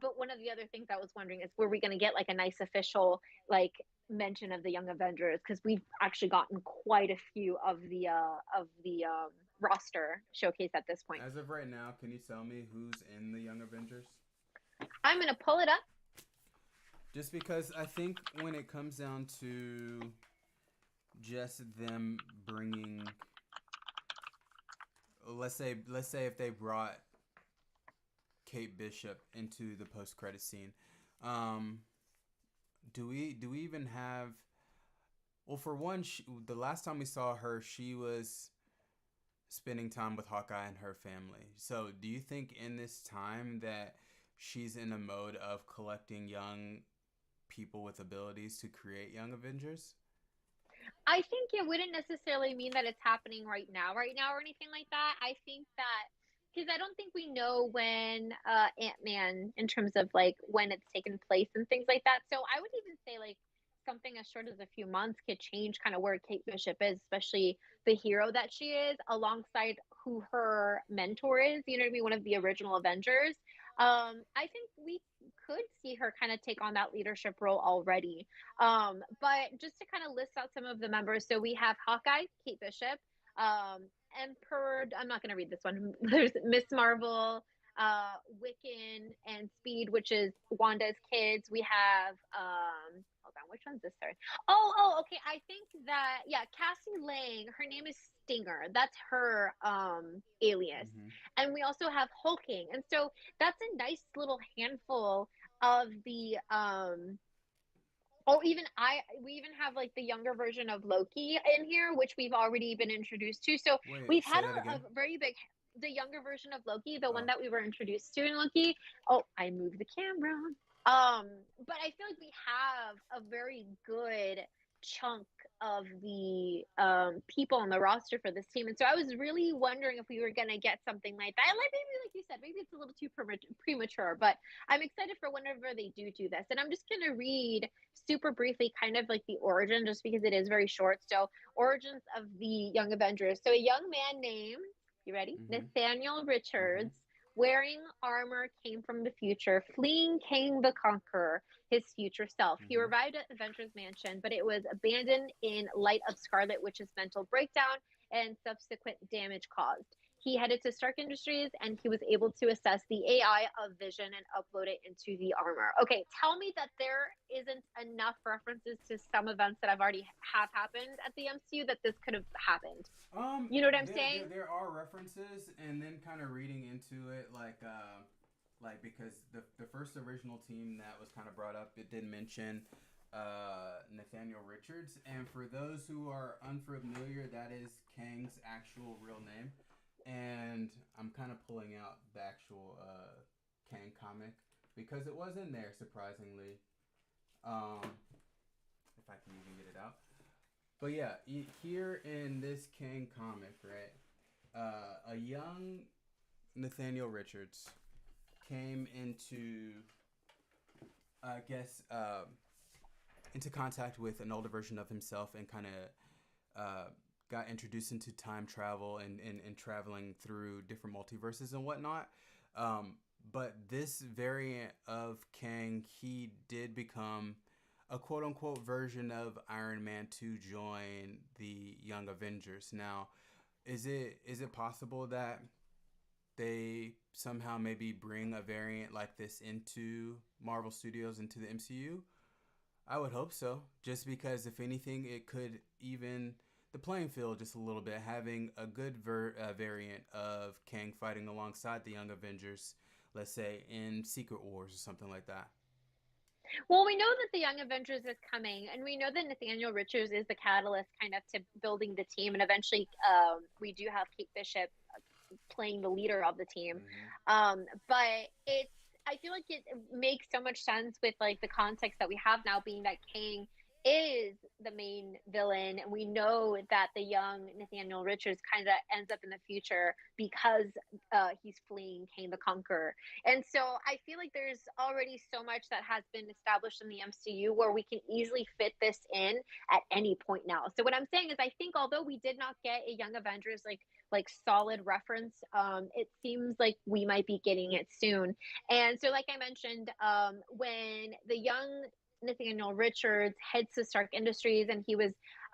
But one of the other things I was wondering is, were we going to get like a nice official like mention of the Young Avengers, because we've actually gotten quite a few of the roster showcase at this point. As of right now, can you tell me who's in the Young Avengers? I'm gonna pull it up. Just because I think when it comes down to just them bringing, let's say if they brought Kate Bishop into the post credit scene, um, do we even have? Well, for one, the last time we saw her, she was spending time with Hawkeye and her family. So, do you think in this time that she's in a mode of collecting young people with abilities to create young Avengers? I think it wouldn't necessarily mean that it's happening right now, or anything like that. I think that, because I don't think we know when Ant-Man, in terms of like when it's taken place and things like that. So I would even say like something as short as a few months could change kind of where Kate Bishop is, especially the hero that she is, alongside who her mentor is. You know what I mean? One of the original Avengers. I think we could see her kind of take on that leadership role already. But just to kind of list out some of the members, so we have Hawkeye, Kate Bishop, Emperor. I'm not going to read this one. There's Miss Marvel, Wiccan, and Speed, which is Wanda's kids. We have hold on, which one's this? Sorry. Okay. I think that, yeah, Cassie Lang. Her name is Stinger. That's her alias, Mm-hmm. and we also have Hulking, and so that's a nice little handful of the even I we even have like the younger version of Loki in here, which we've already been introduced to. So Wait, we've say had that a again. very big. the younger version of Loki, the one Oh. that we were introduced to in Loki. Oh, I moved the camera. But I feel like we have a very good chunk of the people on the roster for this team, and so I was really wondering if we were gonna get something like that. Like maybe, like you said, maybe it's a little too premature, but I'm excited for whenever they do this. And I'm just gonna read super briefly, kind of like the origin, just because it is very short. So, origins of the Young Avengers. So, a young man named, you ready? Mm-hmm. Nathaniel Mm-hmm. Richards, wearing armor, came from the future, fleeing Kang the Conqueror, his future self. He Mm-hmm. arrived at Avengers Mansion, but it was abandoned in light of Scarlet Witch's mental breakdown and subsequent damage caused. He headed to Stark Industries and he was able to assess the AI of Vision and upload it into the armor. Okay, tell me that there isn't enough references to some events that have already have happened at the MCU that this could have happened. Um, You know what I'm there, saying? there, there are references, and then kind of reading into it, like because the first original team that was kind of brought up, it did mention Nathaniel Richards, and for those who are unfamiliar, that is Kang's actual real name, and I'm kind of pulling out the actual Kang comic because it was in there surprisingly. Um, if I can even get it out. But yeah, here in this Kang comic, right, a young Nathaniel Richards came into, I guess, into contact with an older version of himself and kind of got introduced into time travel and traveling through different multiverses and whatnot. Um, but this variant of Kang, he did become a quote unquote version of Iron Man to join the Young Avengers. Now, is it possible that they somehow maybe bring a variant like this into Marvel Studios into the MCU? I would hope so. Just because if anything, it could even the playing field just a little bit, having a good variant of Kang fighting alongside the Young Avengers, let's say in Secret Wars or something like that. Well, we know that the Young Avengers is coming, and we know that Nathaniel Richards is the catalyst kind of to building the team. And eventually, we do have Kate Bishop playing the leader of the team. Mm-hmm. But it's I feel like it makes so much sense with like the context that we have now, being that Kang is the main villain, and we know that the young Nathaniel Richards kind of ends up in the future because he's fleeing Kang the Conqueror. And so I feel like there's already so much that has been established in the MCU where we can easily fit this in at any point now. So what I'm saying is I think although we did not get a Young Avengers like solid reference, it seems like we might be getting it soon. And so like I mentioned, when the young Nathaniel Richards heads to Stark Industries and he was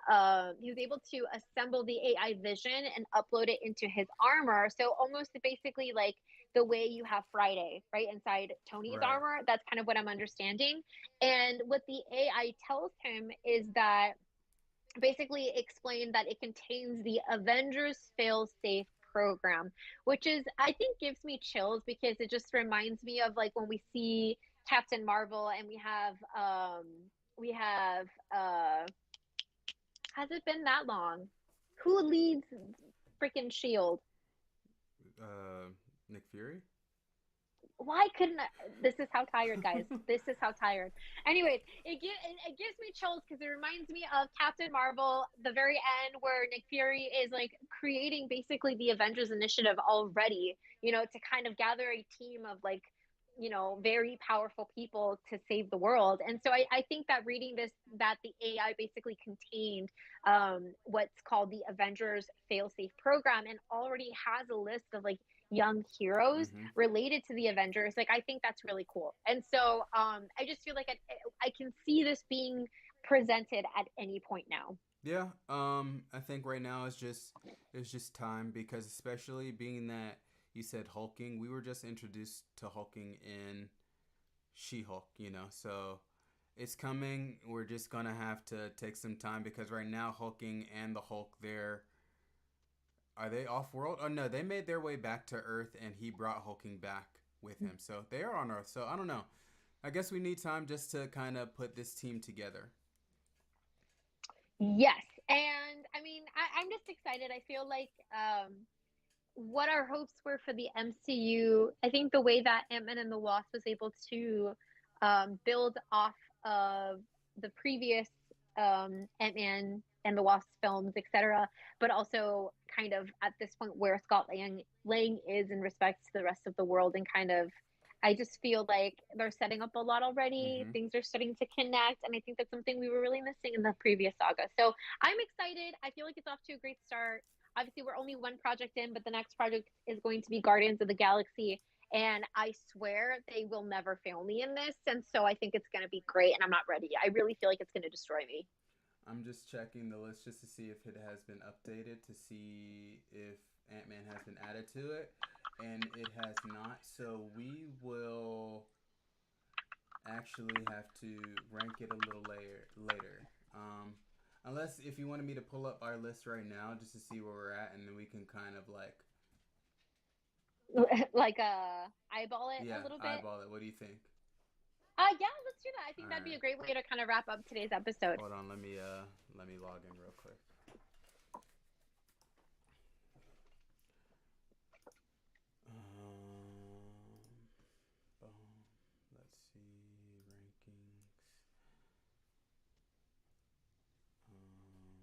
able to assemble the AI vision and upload it into his armor. So almost basically like the way you have Friday, right, inside Tony's Right. armor. That's kind of what I'm understanding. And what the AI tells him is that basically explained that it contains the Avengers fail-safe program, which is I think gives me chills because it just reminds me of like when we see Captain Marvel and we have has it been that long? Who leads freaking Shield? Uh, Nick Fury. Why couldn't I? This is how tired, guys. This is how tired. Anyways, it gives me chills because it reminds me of Captain Marvel, the very end where Nick Fury is like creating basically the Avengers Initiative already, to kind of gather a team of like, very powerful people to save the world. And so I think that reading this, that the AI basically contained what's called the Avengers failsafe program and already has a list of like young heroes Mm-hmm. related to the Avengers. Like I think that's really cool. And so I just feel like I can see this being presented at any point now. Yeah. I think right now it's just time because especially being that you said hulking, we were just introduced to hulking in She-Hulk. So it's coming. We're just gonna have to take some time because right now hulking and the Hulk, are they off world? Oh no, they made their way back to Earth and he brought hulking back with him. So they are on Earth. So I don't know. I guess we need time just to kind of put this team together. Yes. And I mean, I'm just excited. I feel like what our hopes were for the MCU. I think the way that Ant-Man and the Wasp was able to build off of the previous Ant-Man and the Wasp films, etc., but also kind of at this point where Lang is in respect to the rest of the world and kind of I just feel like they're setting up a lot already. Mm-hmm. Things are starting to connect, and I think that's something we were really missing in the previous saga. So I'm excited. I feel like it's off to a great start. Obviously, we're only one project in, but the next project is going to be Guardians of the Galaxy. And I swear they will never fail me in this. And so I think it's going to be great. And I'm not ready. I really feel like it's going to destroy me. I'm just checking the list just to see if it has been updated to see if Ant Man has been added to it, and it has not. So we will actually have to rank it a little later. Unless if you wanted me to pull up our list right now just to see where we're at, and then we can kind of like Like eyeball it a yeah little bit. eyeball it. What do you think? Yeah, let's do that. I All think that'd be right, a great way to kind of wrap up today's episode. hold on. Let me log in real quick. Boom. Let's see rankings. Um,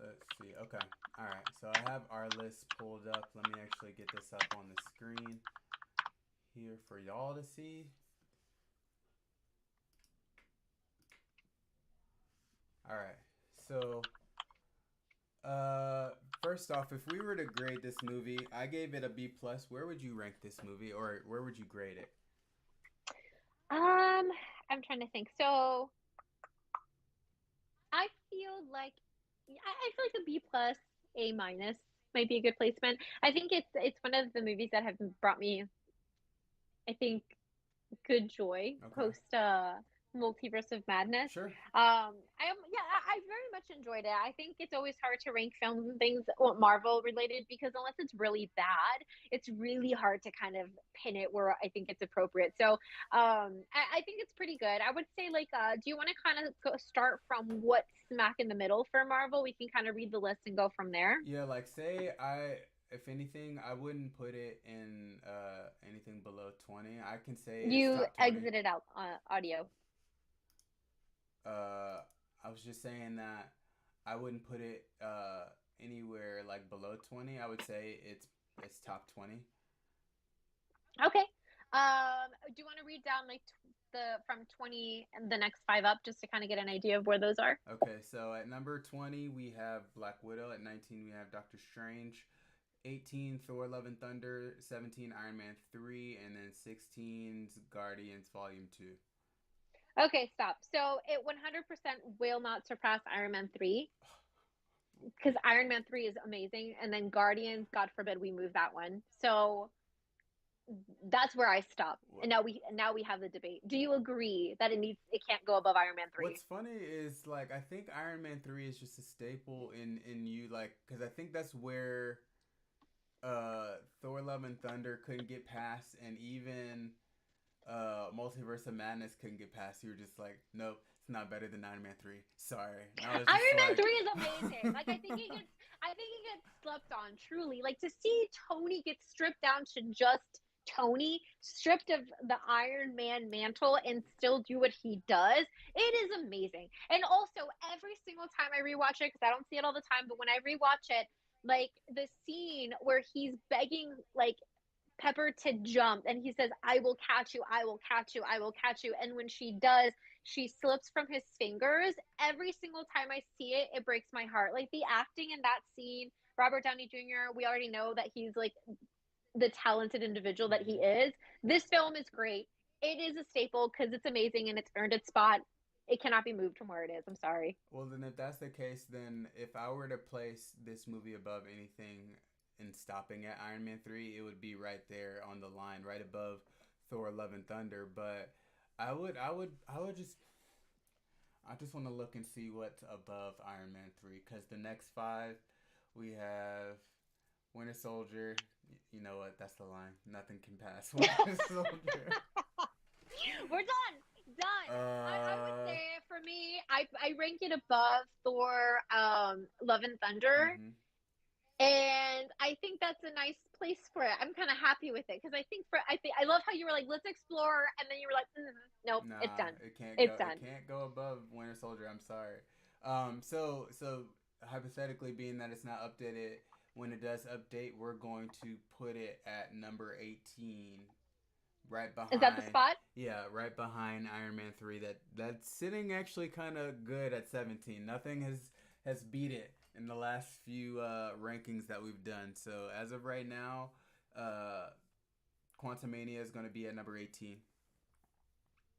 let's see. Okay. All right. So I have our list pulled up. Let me actually get this up on the screen here for y'all to see. All right. So, uh, first off, if we were to grade this movie, I gave it a B plus. Where would you rank this movie, or where would you grade it? Um, I'm trying to think. So I feel like I feel like a B plus, A minus might be a good placement. I think it's one of the movies that have brought me, I think, good joy Okay. post Multiverse of Madness. Sure. I very much enjoyed it. I think it's always hard to rank films and things well, Marvel related because unless it's really bad, it's really hard to kind of pin it where I think it's appropriate. So I think it's pretty good. I would say like do you want to kind of start from what smack in the middle for Marvel? We can kind of read the list and go from there. Yeah, like say I if anything, I wouldn't put it in anything below 20. I can say it's You top 20. exited out audio. Uh I was just saying that I wouldn't put it anywhere like below 20. I would say it's top 20. Okay. Do you want to read down like the from 20 and the next five up just to kind of get an idea of where those are? Okay, so at number 20 we have Black Widow, at 19 we have Doctor Strange, 18 Thor Love and Thunder, 17 Iron Man 3, and then 16's Guardians Volume 2. Okay, stop. So it 100% will not surpass Iron Man 3 because Iron Man 3 is amazing. And then Guardians, God forbid we move that one. So that's where I stop. What And now we have the debate. Do you agree that it can't go above Iron Man 3? What's funny is like I think Iron Man 3 is just a staple in you like cuz I think that's where Thor Love and Thunder couldn't get past, and even Multiverse of Madness couldn't get past. You were just like, nope, it's not better than Iron Man 3. Sorry. And I was just Iron Man like 3 is amazing. Like I think it gets slept on truly. Like to see Tony get stripped down to just Tony, stripped of the Iron Man mantle and still do what he does. It is amazing. And also every single time I rewatch it cuz I don't see it all the time, but when I rewatch it, like the scene where he's begging like Pepper to jump and he says, I will catch you, I will catch you, I will catch you. And when she does, she slips from his fingers. Every single time I see it, it breaks my heart. Like the acting in that scene, Robert Downey Jr., we already know that he's like the talented individual that he Mhm. is. This film is great. It is a staple because it's amazing and it's earned its spot. It cannot be moved from where it is. I'm sorry. Well, then if that's the case, then if I were to place this movie above anything and stopping at Iron Man 3, it would be right there on the line, right above Thor Love and Thunder, but I just want to look and see what's above Iron Man 3 cuz the next 5 we have Winter Soldier, You know what? That's the line. Nothing can pass Winter Soldier. We're done. Done. I would Uh, say for me, I rank it above Thor, Love and Thunder. mm-hmm. And I think that's a nice place for it. I'm kind of happy with it because I think I love how you were like, let's explore, and then you were like, nope, it's Nah, done. it can't It's go. It done. can't go above Winter Soldier. I'm sorry. So hypothetically, being that it's not updated, when it does update, we're going to put it at number 18, right Is that the behind. spot? Yeah, right behind Iron Man 3. That's sitting actually kind of good at 17. Nothing has beat it in the last few rankings that we've done. So as of right now, uh, Quantumania is going to be at number 18.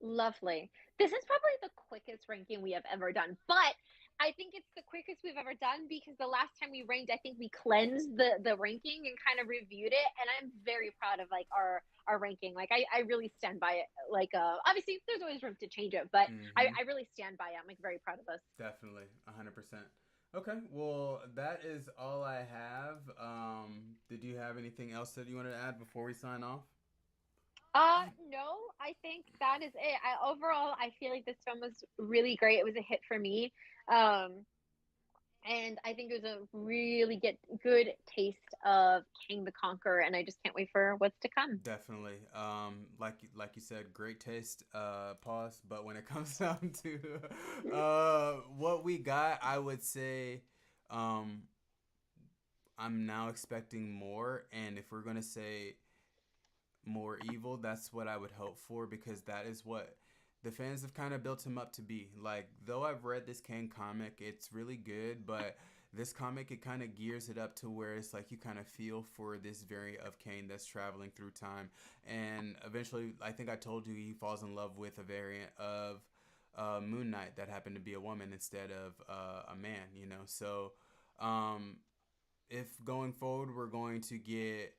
Lovely. This is probably the quickest ranking we have ever done, but I think it's the quickest we've ever done because the last time we ranked, I think we cleansed the ranking and kind of reviewed it, and I'm very proud of like our ranking. Like I really stand by it. Like obviously there's always room to change it, but Mm-hmm. I really stand by it. I'm like very proud of us. Definitely, 100%. Okay, well, that is all I have. Did you have anything else that you wanted to add before we sign off? No, I think that is it. Overall, I feel like this film was really great. It was a hit for me. Um, and I think it was a really good taste of King the Conqueror, and I just can't wait for what's to come. Definitely. Like you said, great taste. Pause. But when it comes down to what we got, I would say, um, I'm now expecting more. And if we're gonna say more evil, that's what I would hope for because that is what the fans have kind of built him up to be. Like, though I've read this Kang comic, it's really good, but this comic it kind of gears it up to where it's like you kind of feel for this variant of Kang that's traveling through time, and eventually, I think I told you he falls in love with a variant of Moon Knight that happened to be a woman instead of a man. You know, so um, if going forward we're going to get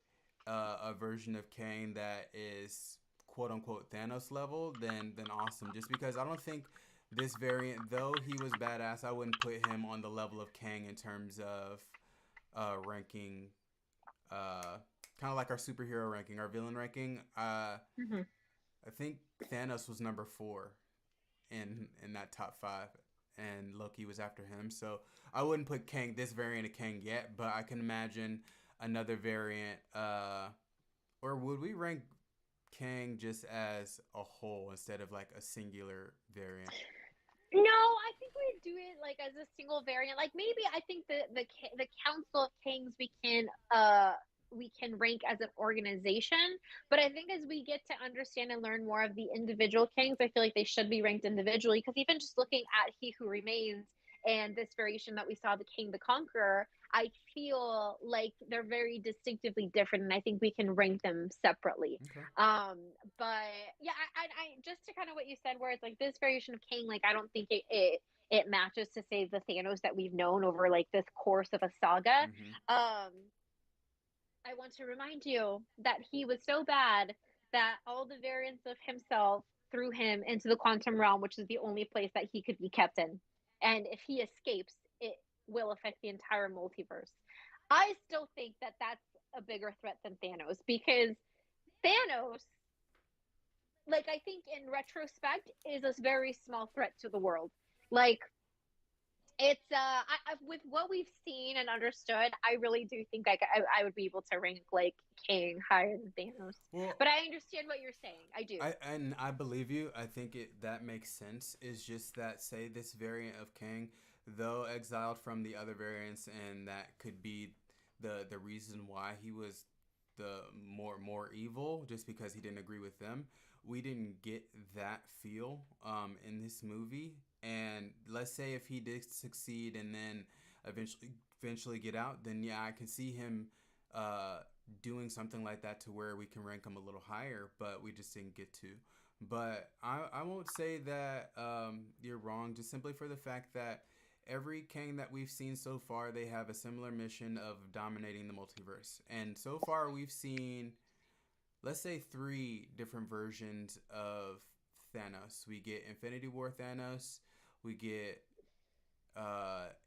a version of Kang that is quote unquote Thanos level, then awesome. Just because I don't think this variant, though he was badass, I wouldn't put him on the level of Kang in terms of ranking. Kind of like our superhero ranking, our villain ranking. Mm-hmm. I think Thanos was number 4 in that top 5, and Loki was after him. So I wouldn't put Kang this variant of Kang yet, but I can imagine another variant. Or would we rank Kang just as a whole instead of like a singular variant? No, I think we do it like as a single variant. Like maybe I think the Council of Kings we can rank as an organization, but I think as we get to understand and learn more of the individual kings, I feel like they should be ranked individually because even just looking at He Who Remains and this variation that we saw, the King the Conqueror, I feel like they're very distinctively different, and I think we can rank them separately. Okay. Um, but yeah, I just to kind of what you said, where it's like this variation of Kang, like I don't think it matches to say the Thanos that we've known over like this course of a saga. Mm-hmm. Um, I want to remind you that he was so bad that all the variants of himself threw him into the quantum realm, which is the only place that he could be kept in. And if he escapes, it will affect the entire multiverse. I still think that that's a bigger threat than Thanos because Thanos, like I think in retrospect, is a very small threat to the world. Like it's with what we've seen and understood, I really do think like I would be able to rank like King higher than Thanos. Well, But I understand what you're saying. I do. I believe you. I think it that makes sense. Is just that say this variant of Kang, though exiled from the other variants, and that could be the reason why he was the more evil, just because he didn't agree with them. We didn't get that feel in this movie, and let's say if he did succeed and then eventually get out, then yeah, I can see him uh doing something like that to where we can rank him a little higher, but we just didn't get to. But I won't say that you're wrong, just simply for the fact that every Kang that we've seen so far, they have a similar mission of dominating the multiverse. And so far, we've seen, let's say, 3 different versions of Thanos. We get Infinity War Thanos, we get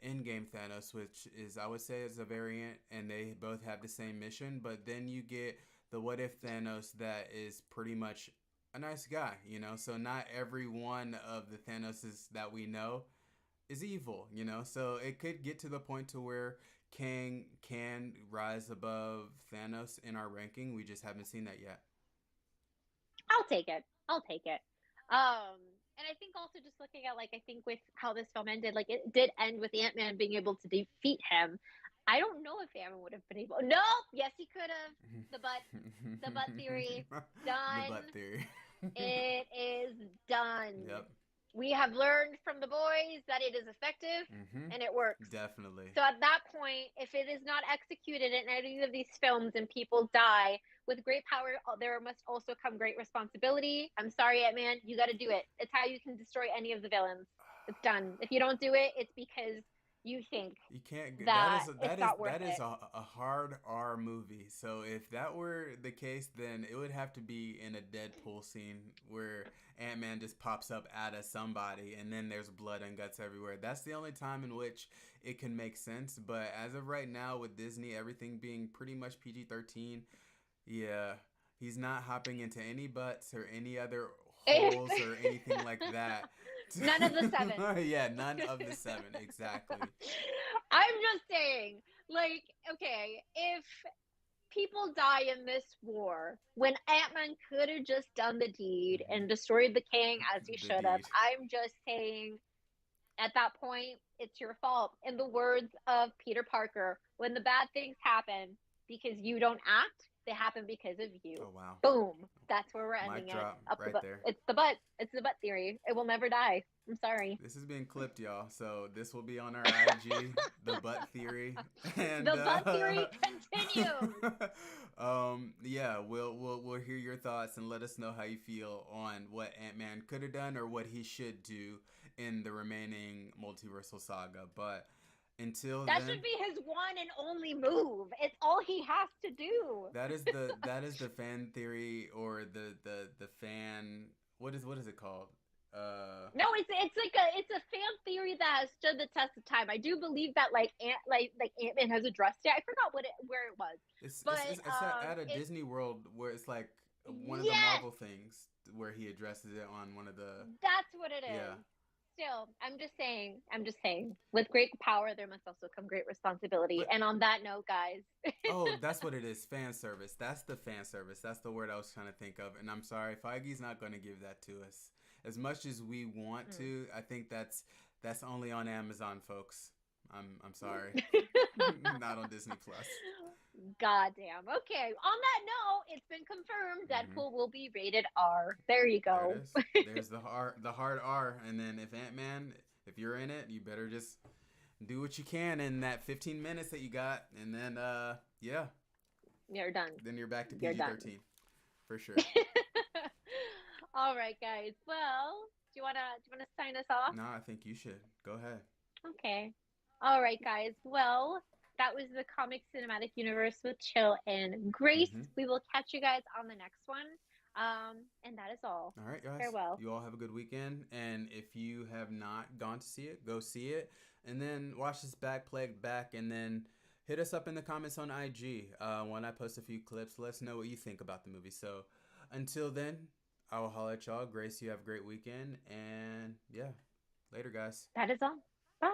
in-game Thanos, which is I would say is a variant, and they both have the same mission. But then you get the what if Thanos that is pretty much a nice guy, you know. So not every one of the Thanoses that we know is evil, you know. So it could get to the point to where Kang can rise above Thanos in our ranking. We just haven't seen that yet. I'll take it. I'll take it. Um, and I think also just looking at like I think with how this film ended, like it did end with Ant Man being able to defeat him. I don't know if Ant Man would have been able. No, yes, he could have. The butt theory, The done. butt theory. It is done. Yep. We have learned from the boys that it is effective Mm-hmm. and it works. Definitely. So at that point, if it is not executed in any of these films and people die, with great power, there must also come great responsibility. I'm sorry, Ant Man, you got to do it. It's how you can destroy any of the villains. It's done. If you don't do it, it's because you think You can't. That that is it's not worth it. a hard R movie. So if that were the case, then it would have to be in a Deadpool scene where Ant Man just pops up out of somebody, and then there's blood and guts everywhere. That's the only time in which it can make sense. But as of right now, with Disney, everything being pretty much PG-13, yeah, he's not hopping into any butts or any other holes or anything like that. None of the seven. Yeah, none of the seven, exactly. I'm just saying, like, okay, if people die in this war when Ant-Man could have just done the deed Mhm. and destroyed the king as he The should have, deed. I'm just saying at that point, it's your fault. In the words of Peter Parker, when the bad things happen because you don't act, they happen because of you. Oh wow. Boom. That's where we're Mic ending it. drop Up the right butt. there. It's the butt. It's the butt theory. It will never die. I'm sorry. This is being clipped, y'all. So this will be on our IG, the butt theory, and The butt theory continues. yeah, we'll hear your thoughts and let us know how you feel on what Ant Man could have done or what he should do in the remaining multiversal saga. But until That then, should be his one and only move. It's all he has to do. that is the fan theory or the fan what is it called? No, it's like a fan theory that has stood the test of time. I do believe that like Ant Man has addressed it. I forgot where it was, but It's at a Disney World where it's like one of the yes, Marvel things where he addresses it on one of the that's what it yeah. is. Still, I'm just saying. I'm just saying. With great power, there must also come great responsibility. But And on that note, guys, oh, that's what it is. Fan service. That's the fan service. That's the word I was trying to think of. And I'm sorry, Feige's not going to give that to us. As much as we want to, I think that's only on Amazon, folks. I'm sorry. Not on Disney Plus. goddamn. Okay. On that note, it's been confirmed Hmm. Deadpool will be rated R. There you There it go. is. There's the hard R, and then if Ant Man, if you're in it, you better just do what you can in that 15 minutes that you got, and then yeah, You're done. then you're back to You're PG done. 13 for sure. All right, guys. Well, do you wanna sign us off? No, I think you should go ahead. Okay. All right, guys. Well, that was the comic cinematic universe with Chill and Grace. Hmm. We will catch you guys on the next one. And that is all. All right, guys. Farewell. You all have a good weekend, and if you have not gone to see it, go see it, and then watch this back, play it back, and then hit us up in the comments on IG when I post a few clips. Let us know what you think about the movie. So until then, I will holler at y'all. Grace, you have a great weekend, and yeah, later, guys. That is all. Bye.